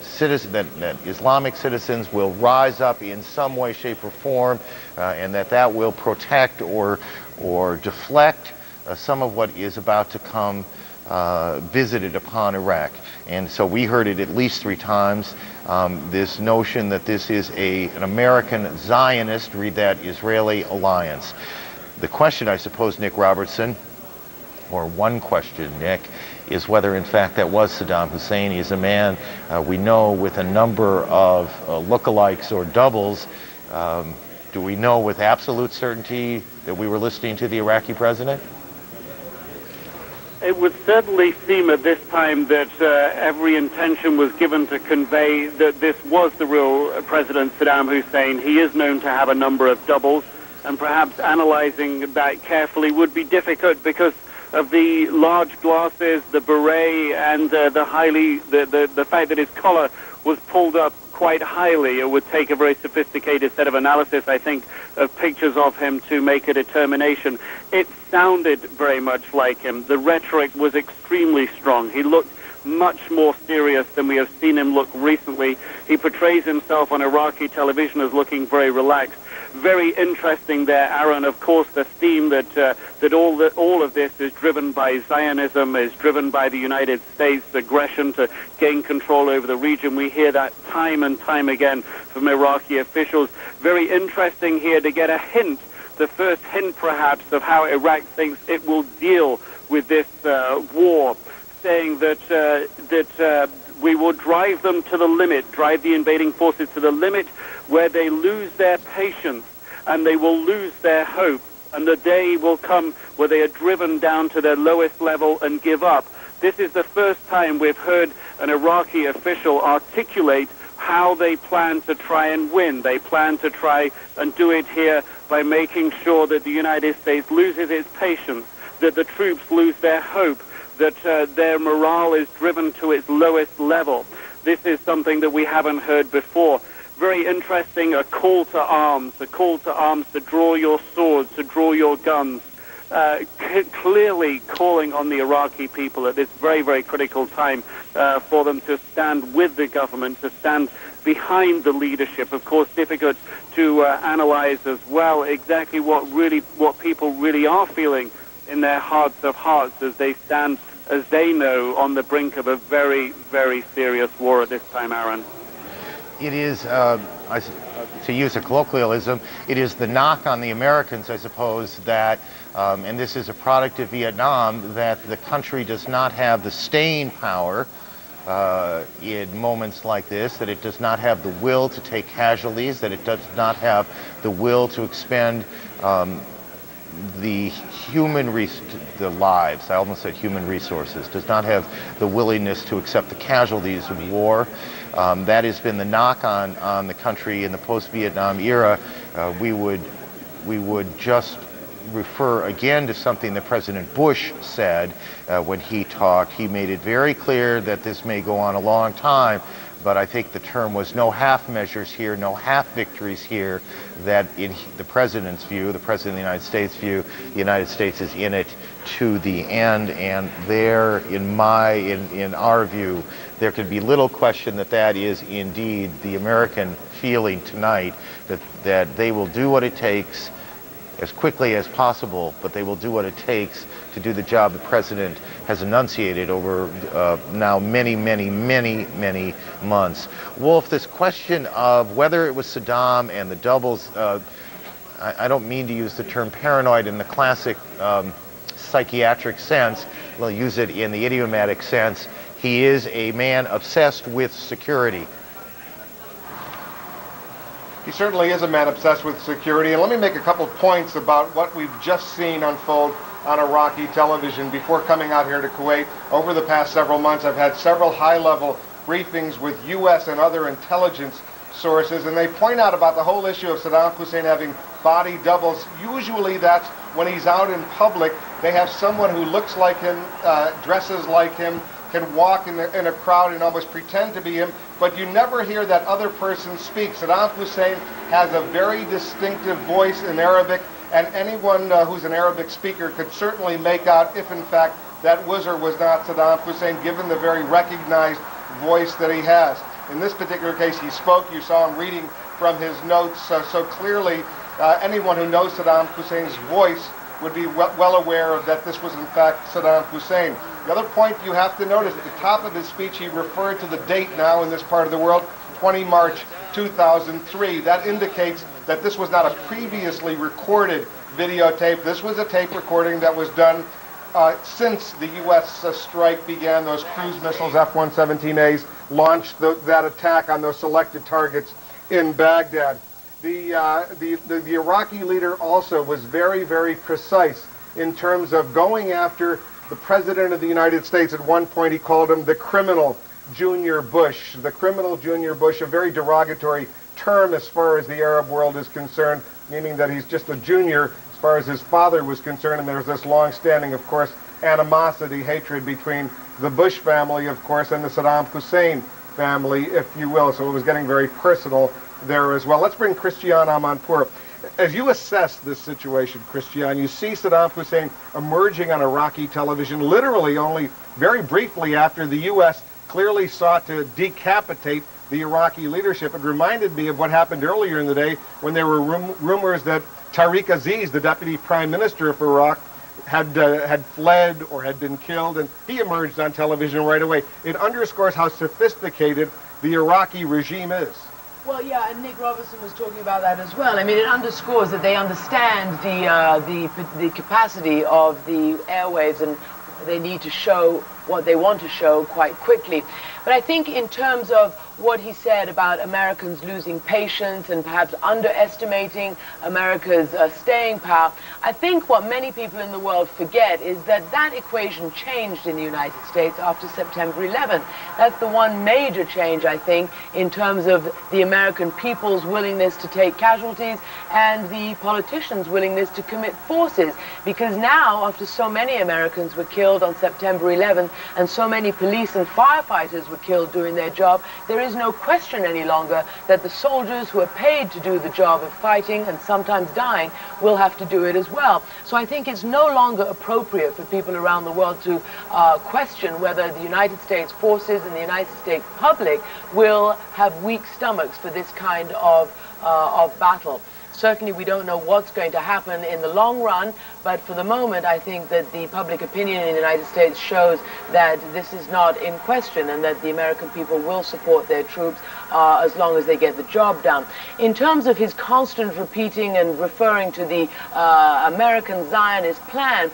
Islamic citizens will rise up in some way, shape, or form, and that will protect or deflect some of what is about to come visited upon Iraq. And so we heard it at least 3 times, this notion that this is an American Zionist, read that, Israeli alliance. The question, I suppose, Nick Robertson, or one question, Nick, is whether in fact that was Saddam Hussein. He is a man we know with a number of lookalikes or doubles. Do we know with absolute certainty that we were listening to the Iraqi president? It would certainly seem at this time that every intention was given to convey that this was the real President Saddam Hussein. He is known to have a number of doubles, and perhaps analyzing that carefully would be difficult because of the large glasses, the beret, and the fact that his collar was pulled up quite highly. It would take a very sophisticated set of analysis, I think, of pictures of him to make a determination. It sounded very much like him. The rhetoric was extremely strong. He looked much more serious than we have seen him look recently. He portrays himself on Iraqi television as looking very relaxed. Very interesting there, Aaron. Of course, the theme that all of this is driven by Zionism, is driven by the United States' aggression to gain control over the region. We hear that time and time again from Iraqi officials. Very interesting here to get a hint, the first hint perhaps, of how Iraq thinks it will deal with this war, saying that we will drive them to the limit, drive the invading forces to the limit where they lose their patience and they will lose their hope. And the day will come where they are driven down to their lowest level and give up. This is the first time we've heard an Iraqi official articulate how they plan to try and win. They plan to try and do it here by making sure that the United States loses its patience, that the troops lose their hope, that their morale is driven to its lowest level. This is something that we haven't heard before. Very interesting, a call to arms to draw your swords, to draw your guns, clearly calling on the Iraqi people at this very, very critical time for them to stand with the government, to stand behind the leadership. Of course, difficult to analyze as well exactly what people really are feeling in their hearts of hearts as they stand, as they know, on the brink of a very, very serious war at this time, Aaron. It is, to use a colloquialism, it is the knock on the Americans, I suppose, that, and this is a product of Vietnam, that the country does not have the staying power in moments like this, that it does not have the will to take casualties, that it does not have the will to expend the lives, I almost said human resources, does not have the willingness to accept the casualties of war. That has been the knock on the country in the post-Vietnam era. We would just refer again to something that President Bush said when he talked. He made it very clear that this may go on a long time, but I think the term was no half measures here, no half victories here, that in the President's view, the President of the United States' view, the United States is in it to the end, and there, in our view, there could be little question that that is indeed the American feeling tonight, that they will do what it takes as quickly as possible, but they will do what it takes to do the job the President has enunciated over now many, many, many, many months. Wolf, this question of whether it was Saddam and the doubles, I don't mean to use the term paranoid in the classic psychiatric sense. We'll use it in the idiomatic sense. He is a man obsessed with security. He certainly is a man obsessed with security. And let me make a couple points about what we've just seen unfold on Iraqi television before coming out here to Kuwait. Over the past several months, I've had several high-level briefings with U.S. and other intelligence sources, and they point out about the whole issue of Saddam Hussein having body doubles. Usually that's when he's out in public. They have someone who looks like him, dresses like him, can walk in a crowd and almost pretend to be him, but you never hear that other person speak. Saddam Hussein has a very distinctive voice in Arabic, and anyone who's an Arabic speaker could certainly make out if in fact that was or was not Saddam Hussein, given the very recognized voice that he has. In this particular case, he spoke. You saw him reading from his notes, so clearly anyone who knows Saddam Hussein's voice would be well aware of that this was in fact Saddam Hussein. The other point you have to notice, at the top of his speech, he referred to the date now in this part of the world, 20 March 2003. That indicates that this was not a previously recorded videotape. This was a tape recording that was done since the U.S. strike began. Those cruise missiles, F-117As, launched that attack on those selected targets in Baghdad. The Iraqi leader also was very, very precise in terms of going after the President of the United States. At one point he called him the criminal Junior Bush. The criminal Junior Bush, a very derogatory term as far as the Arab world is concerned, meaning that he's just a junior as far as his father was concerned, and there's this long-standing, of course, animosity, hatred between the Bush family, of course, and the Saddam Hussein family, if you will. So it was getting very personal there as well. Let's bring Christian Amanpour. As you assess this situation, Christian, you see Saddam Hussein emerging on Iraqi television literally only very briefly after the U.S. clearly sought to decapitate the Iraqi leadership. It reminded me of what happened earlier in the day when there were rumors that Tariq Aziz, the deputy prime minister of Iraq, had fled or had been killed, and he emerged on television right away. It underscores how sophisticated the Iraqi regime is. Well, yeah, and Nick Robertson was talking about that as well. I mean, it underscores that they understand the capacity of the airwaves, and they need to show what they want to show quite quickly. But I think in terms of what he said about Americans losing patience and perhaps underestimating America's staying power, I think what many people in the world forget is that that equation changed in the United States after September 11th. That's the one major change, I think, in terms of the American people's willingness to take casualties and the politicians' willingness to commit forces. Because now, after so many Americans were killed on September 11th, and so many police and firefighters were killed doing their job, there is no question any longer that the soldiers who are paid to do the job of fighting and sometimes dying will have to do it as well. So I think it's no longer appropriate for people around the world to question whether the United States forces and the United States public will have weak stomachs for this kind of battle. Certainly we don't know what's going to happen in the long run, but for the moment I think that the public opinion in the United States shows that this is not in question and that the American people will support their troops as long as they get the job done. In terms of his constant repeating and referring to the American Zionist plan,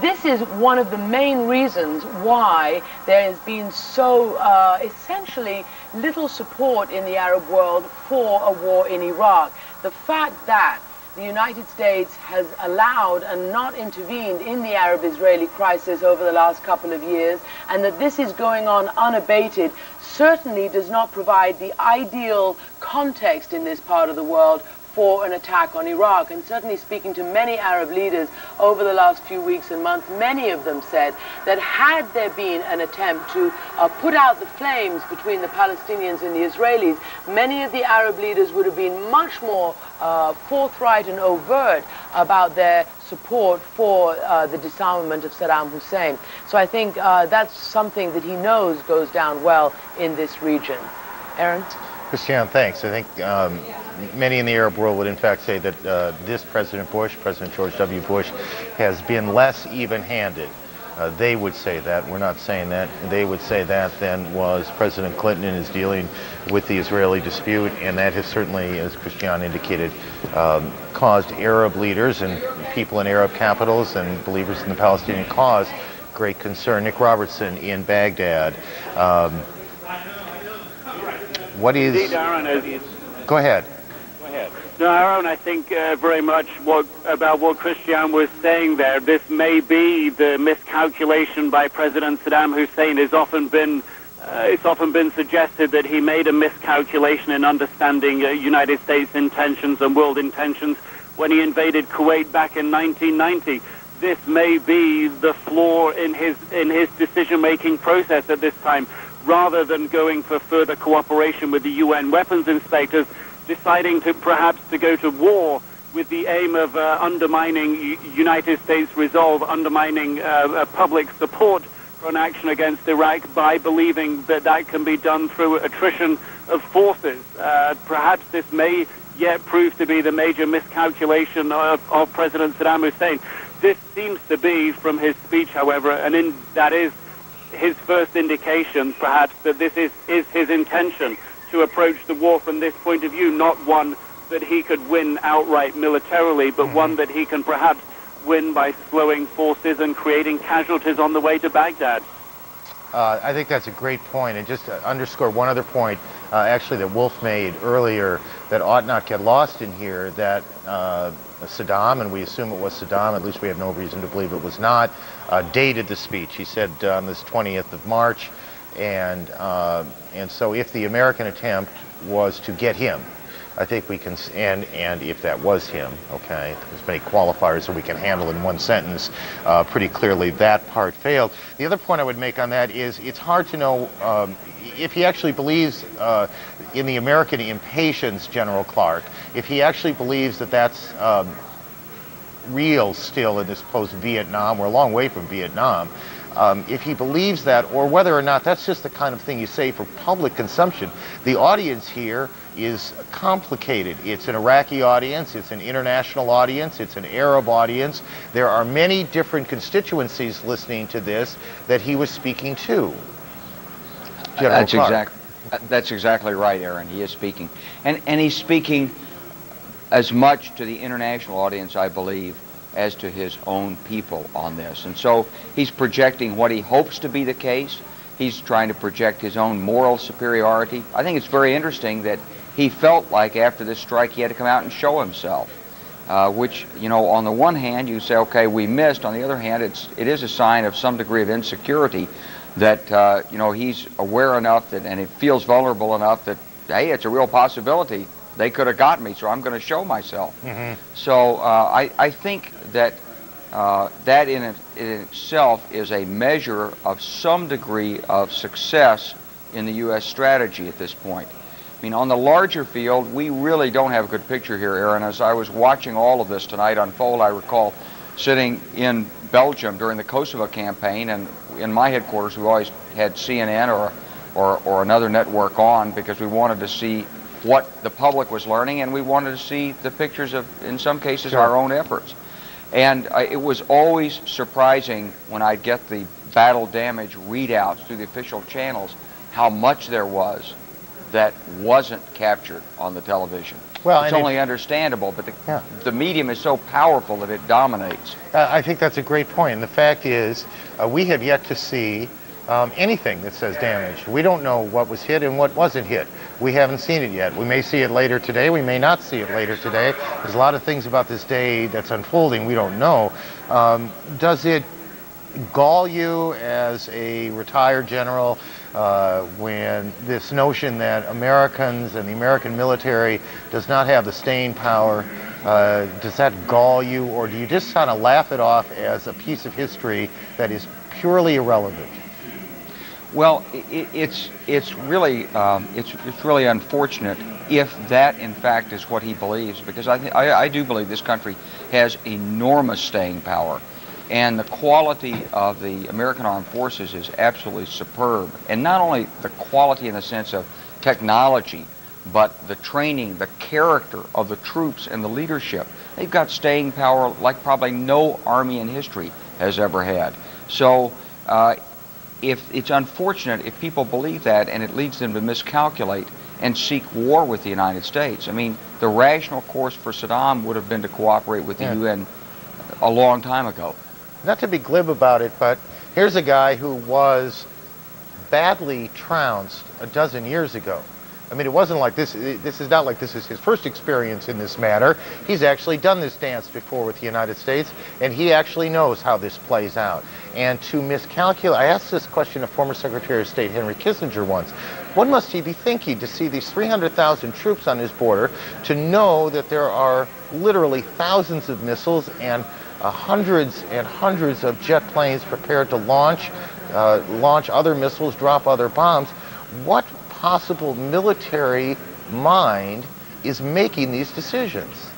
this is one of the main reasons why there has been so essentially little support in the Arab world for a war in Iraq. The fact that the United States has allowed and not intervened in the Arab-Israeli crisis over the last couple of years, and that this is going on unabated, certainly does not provide the ideal context in this part of the world for an attack on Iraq. And certainly speaking to many Arab leaders over the last few weeks and months, many of them said that had there been an attempt to put out the flames between the Palestinians and the Israelis, many of the Arab leaders would have been much more forthright and overt about their support for the disarmament of Saddam Hussein. So I think that's something that he knows goes down well in this region. Aaron? Christiane, thanks. I think many in the Arab world would in fact say that this President Bush, President George W. Bush, has been less even-handed. They would say that. We're not saying that. They would say that than was President Clinton in his dealing with the Israeli dispute, and that has certainly, as Christiane indicated, caused Arab leaders and people in Arab capitals and believers in the Palestinian cause great concern. Nick Robertson in Baghdad. What is... Indeed, Aaron, Go ahead. Go ahead. No, Aaron, I think very much about what Christiane was saying there. This may be the miscalculation by President Saddam Hussein. It's often been suggested that he made a miscalculation in understanding United States intentions and world intentions when he invaded Kuwait back in 1990. This may be the flaw in his decision-making process at this time. Rather than going for further cooperation with the UN weapons inspectors, deciding to perhaps to go to war with the aim of undermining United States resolve, undermining public support for an action against Iraq by believing that that can be done through attrition of forces. Perhaps this may yet prove to be the major miscalculation of President Saddam Hussein. This seems to be, from his speech, however, and that is his first indication, perhaps, that this is his intention to approach the war from this point of view, not one that he could win outright militarily, but one that he can perhaps win by slowing forces and creating casualties on the way to Baghdad. I think that's a great point, and just to underscore one other point, actually, that Wolf made earlier that ought not get lost in here, that Saddam, and we assume it was Saddam, at least we have no reason to believe it was not, dated the speech. He said on this 20th of March, and so if the American attempt was to get him, I think we can, and if that was him, okay, there's many qualifiers so we can handle in one sentence pretty clearly that part failed. The other point I would make on that is it's hard to know if he actually believes in the American impatience, General Clark, if he actually believes that that's real still in this post-Vietnam, we're a long way from Vietnam, if he believes that, or whether or not that's just the kind of thing you say for public consumption. The audience here is complicated. It's an Iraqi audience, it's an international audience, it's an Arab audience. There are many different constituencies listening to this that he was speaking to. General Clark. That's exactly right, Aaron. He is speaking. And he's speaking as much to the international audience, I believe, as to his own people on this. And so he's projecting what he hopes to be the case. He's trying to project his own moral superiority. I think it's very interesting that he felt like after this strike he had to come out and show himself, which, you know, on the one hand you say, okay, we missed. On the other hand, it is a sign of some degree of insecurity that, you know, he's aware enough that, and it feels vulnerable enough that, hey, it's a real possibility. They could have got me, so I'm going to show myself. So I think that that in itself is a measure of some degree of success in the U.S. strategy at this point. I mean, on the larger field, we really don't have a good picture here, Aaron. As I was watching all of this tonight unfold, I recall sitting in Belgium during the Kosovo campaign, and in my headquarters, we always had CNN or another network on because we wanted to see what the public was learning, and we wanted to see the pictures of, in some cases, Sure. our own efforts. And it was always surprising when I'd get the battle damage readouts through the official channels how much there was that wasn't captured on the television. Well, it's and only understandable, but the medium is so powerful that it dominates. I think that's a great point. And the fact is, we have yet to see anything that says damage. We don't know what was hit and what wasn't hit. We haven't seen it yet. We may see it later today. We may not see it later today. There's a lot of things about this day that's unfolding we don't know. Does it gall you as a retired general when this notion that Americans and the American military does not have the staying power, does that gall you, or do you just kind of laugh it off as a piece of history that is purely irrelevant? Well, it's really unfortunate if that in fact is what he believes, because I do believe this country has enormous staying power. And the quality of the American Armed Forces is absolutely superb. And not only the quality in the sense of technology, but the training, the character of the troops and the leadership. They've got staying power like probably no army in history has ever had. So if it's unfortunate if people believe that, and it leads them to miscalculate and seek war with the United States. I mean, the rational course for Saddam would have been to cooperate with the UN a long time ago. Not to be glib about it, but here's a guy who was badly trounced a dozen years ago. I mean, it wasn't like this is not like this is his first experience in this matter. He's actually done this dance before with the United States, and he actually knows how this plays out. And to miscalculate, I asked this question of former Secretary of State Henry Kissinger once. What must he be thinking to see these 300,000 troops on his border, to know that there are literally thousands of missiles and hundreds and hundreds of jet planes prepared to launch other missiles, drop other bombs? What possible military mind is making these decisions?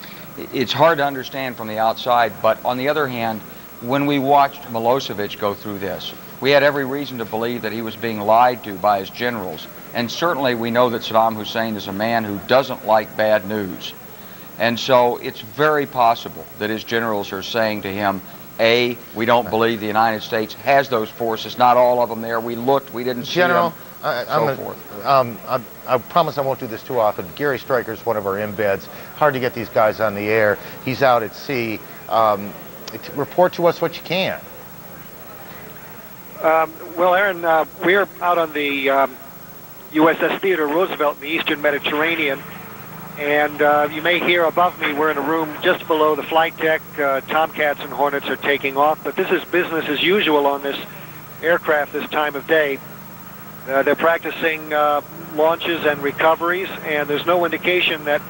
It's hard to understand from the outside, but on the other hand, when we watched Milosevic go through this, we had every reason to believe that he was being lied to by his generals. And certainly we know that Saddam Hussein is a man who doesn't like bad news. And so it's very possible that his generals are saying to him, A, we don't believe the United States has those forces, not all of them there. We looked, we didn't see them, so forth. I promise I won't do this too often. Gary Stryker's one of our embeds. Hard to get these guys on the air. He's out at sea. Report to us what you can. Well, Aaron, we're out on the USS Theodore Roosevelt in the Eastern Mediterranean. And you may hear above me, we're in a room just below the flight deck. Tomcats and Hornets are taking off, but this is business as usual on this aircraft this time of day. They're practicing launches and recoveries, and there's no indication that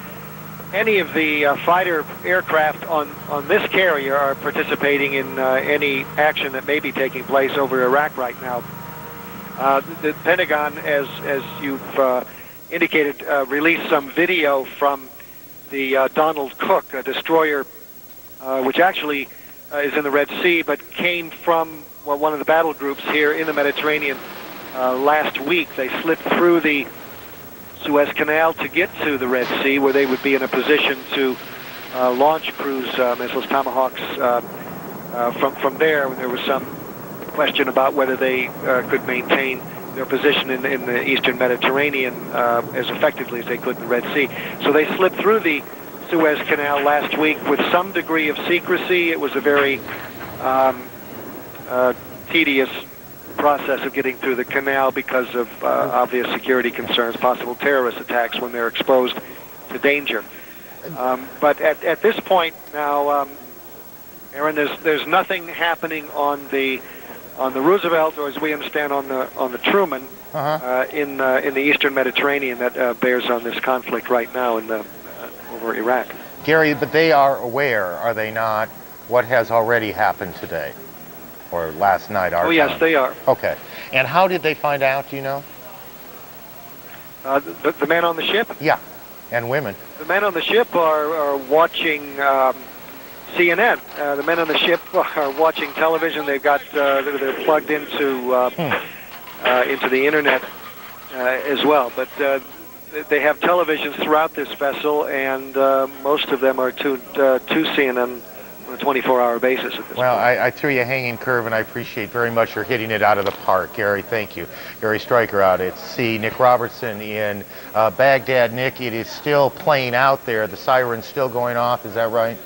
any of the fighter aircraft on this carrier are participating in any action that may be taking place over Iraq right now. The Pentagon, as you've indicated, released some video from the Donald Cook, a destroyer which actually is in the Red Sea, but came from one of the battle groups here in the Mediterranean last week. They slipped through the Suez Canal to get to the Red Sea, where they would be in a position to launch cruise missiles, Tomahawks, from there. There was some question about whether they could maintain their position in the Eastern Mediterranean as effectively as they could in the Red Sea. So they slipped through the Suez Canal last week with some degree of secrecy. It was a very tedious process of getting through the canal because of obvious security concerns, possible terrorist attacks when they're exposed to danger. But at this point now, Aaron, there's nothing happening on the Roosevelt, or as we understand on the Truman, in the Eastern Mediterranean that bears on this conflict right now over Iraq. Gary, but they are aware, are they not, what has already happened today, or last night, our Oh, yes, time? they are. Okay. And how did they find out, do you know? The men on the ship? Yeah, and women. The men on the ship are watching CNN. The men on the ship are watching television. They've got they're plugged into the internet as well. But they have televisions throughout this vessel, and most of them are to CNN on a 24-hour basis at this Well, point. I threw you a hanging curve, and I appreciate very much you're hitting it out of the park, Gary. Thank you. Gary Stryker out at sea. Nick Robertson in Baghdad. Nick, it is still playing out there. The siren's still going off. Is that right?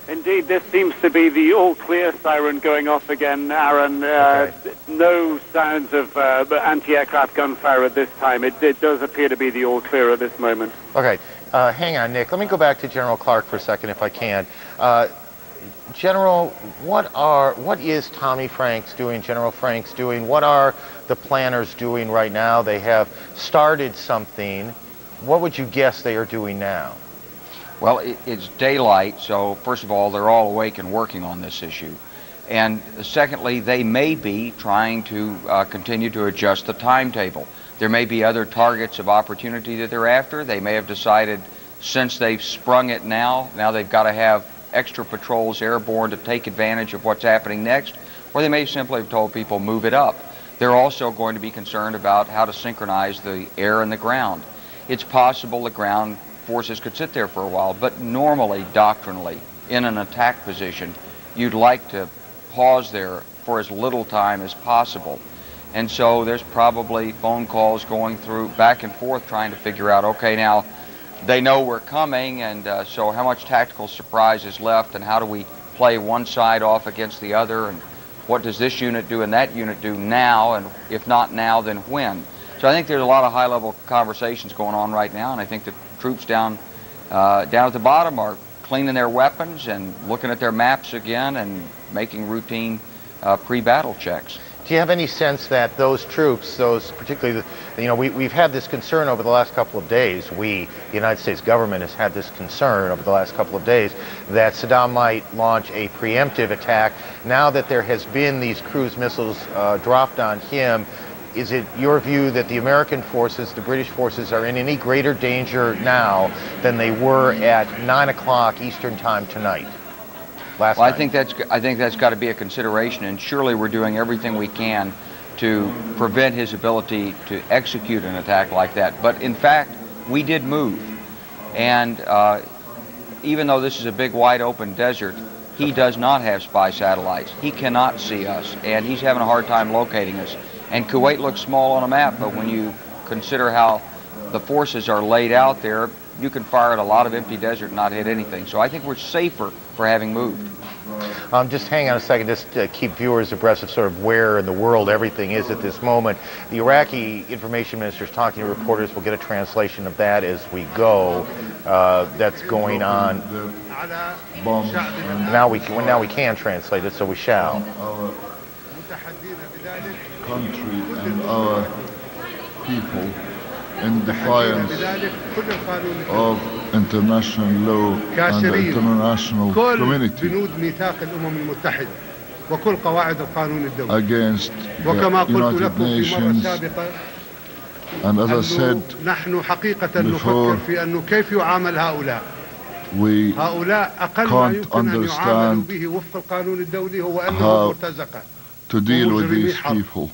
Indeed, this seems to be the all-clear siren going off again, Aaron. No sounds of anti-aircraft gunfire at this time. It does appear to be the all-clear at this moment. Okay. Hang on, Nick. Let me go back to General Clark for a second, if I can. General, what is Tommy Franks doing, General Franks doing? What are the planners doing right now? They have started something. What would you guess they are doing now? Well, it's daylight, so first of all, they're all awake and working on this issue. And secondly, they may be trying to continue to adjust the timetable. There may be other targets of opportunity that they're after. They may have decided, since they've sprung it now they've got to have extra patrols airborne to take advantage of what's happening next, or they may simply have told people, move it up. They're also going to be concerned about how to synchronize the air and the ground. It's possible the ground forces could sit there for a while, but normally, doctrinally, in an attack position, you'd like to pause there for as little time as possible. And so there's probably phone calls going through back and forth trying to figure out, okay, now they know we're coming, and so how much tactical surprise is left, and how do we play one side off against the other, and what does this unit do and that unit do now, and if not now, then when? So I think there's a lot of high-level conversations going on right now, and I think the troops down at the bottom are cleaning their weapons and looking at their maps again and making routine pre-battle checks. Do you have any sense that those troops, those particularly, we've had this concern over the last couple of days. The United States government has had this concern over the last couple of days that Saddam might launch a preemptive attack. Now that there has been these cruise missiles dropped on him, is it your view that the American forces, the British forces, are in any greater danger now than they were at 9 o'clock Eastern time tonight? Well, I think that's got to be a consideration, and surely we're doing everything we can to prevent his ability to execute an attack like that. But in fact, we did move, and even though this is a big, wide open desert, he does not have spy satellites. He cannot see us, and he's having a hard time locating us. And Kuwait looks small on a map, but when you consider how the forces are laid out there, you can fire at a lot of empty desert and not hit anything. So I think we're safer for having moved. Just hang on a second, just to keep viewers abreast of sort of where in the world everything is at this moment. The Iraqi information minister is talking to reporters. We'll get a translation of that as we go. That's going on. Now we can translate it, so we shall. Country and our people in defiance of international law and the international community against the United Nations. And as I said before, we can't understand how to deal with these people.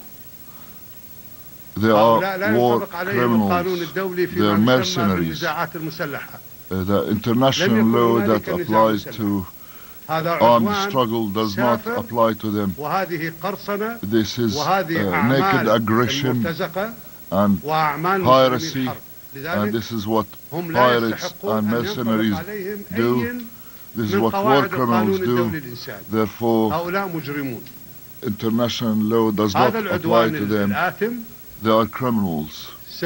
They are war criminals, they are mercenaries. The international law that applies to armed struggle does not apply to them. This is naked aggression and piracy, and this is what pirates and mercenaries do. This is what war criminals do. Therefore, international law does not apply to them. They are criminals. This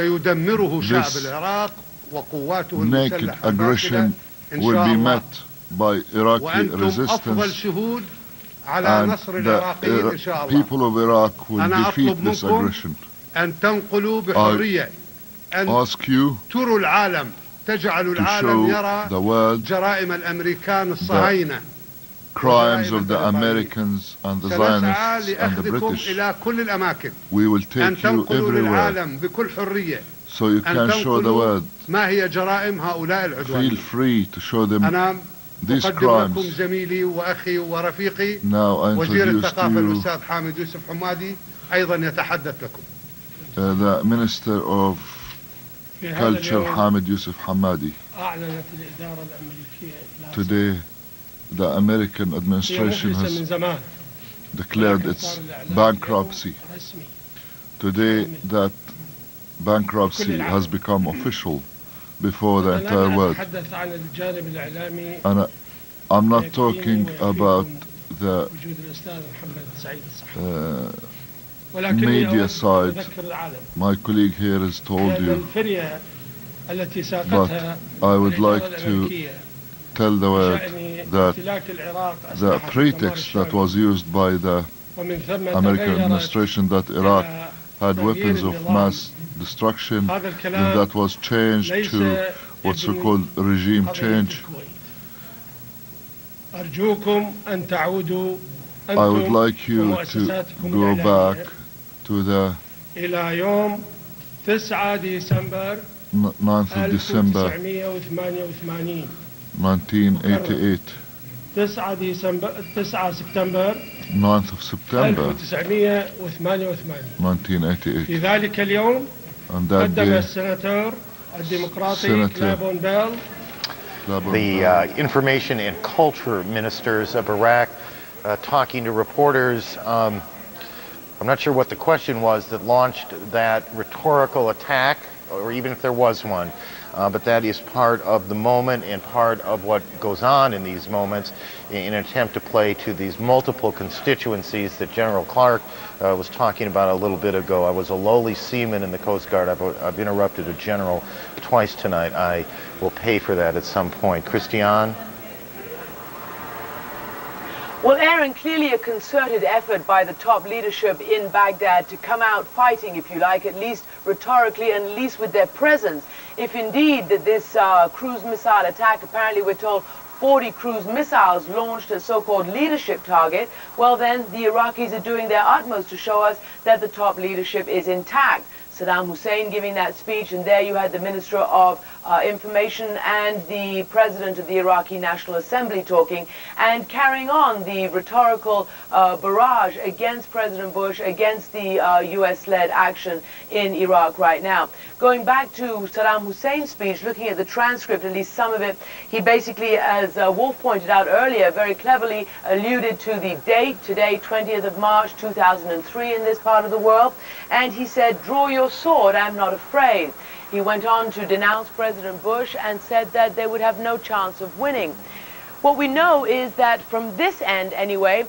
naked aggression will be met by Iraqi resistance, and the people of Iraq will defeat this aggression. I ask you to show the world the crimes of the Americans and the Zionists and the British. We will take you everywhere so you can show the world. Feel free to show them these crimes. Now I introduce to you the Minister of Culture, Hamid Yusuf Hamadi. Today, the American administration has declared its bankruptcy. Today, that bankruptcy has become official before the entire world. And I'm not talking about the media side. My colleague here has told you, but I would like to tell the world that the pretext that was used by the American administration that Iraq had weapons of mass destruction, then that was changed to what's so-called regime change. I would like you to go back to the 9th of December 1988. 9th of September 1988. On that day, Senator the information and culture ministers of Iraq talking to reporters. I'm not sure what the question was that launched that rhetorical attack, or even if there was one, but that is part of the moment and part of what goes on in these moments in an attempt to play to these multiple constituencies that General Clark was talking about a little bit ago. I was a lowly seaman in the Coast Guard. I've interrupted a general twice tonight. I will pay for that at some point. Christiane? Well, Aaron, clearly a concerted effort by the top leadership in Baghdad to come out fighting, if you like, at least rhetorically and at least with their presence. If indeed that this cruise missile attack, apparently we're told 40 cruise missiles launched a so-called leadership target, well then the Iraqis are doing their utmost to show us that the top leadership is intact. Saddam Hussein giving that speech, and there you had the Minister of Information and the President of the Iraqi National Assembly talking and carrying on the rhetorical barrage against President Bush, against the US-led action in Iraq right now. Going back to Saddam Hussein's speech, looking at the transcript, at least some of it, he basically, as Wolf pointed out earlier, very cleverly alluded to the date, today, 20th of March, 2003 in this part of the world, and he said, "Draw your sword, I'm not afraid." He went on to denounce President Bush and said that they would have no chance of winning. What we know is that from this end, anyway,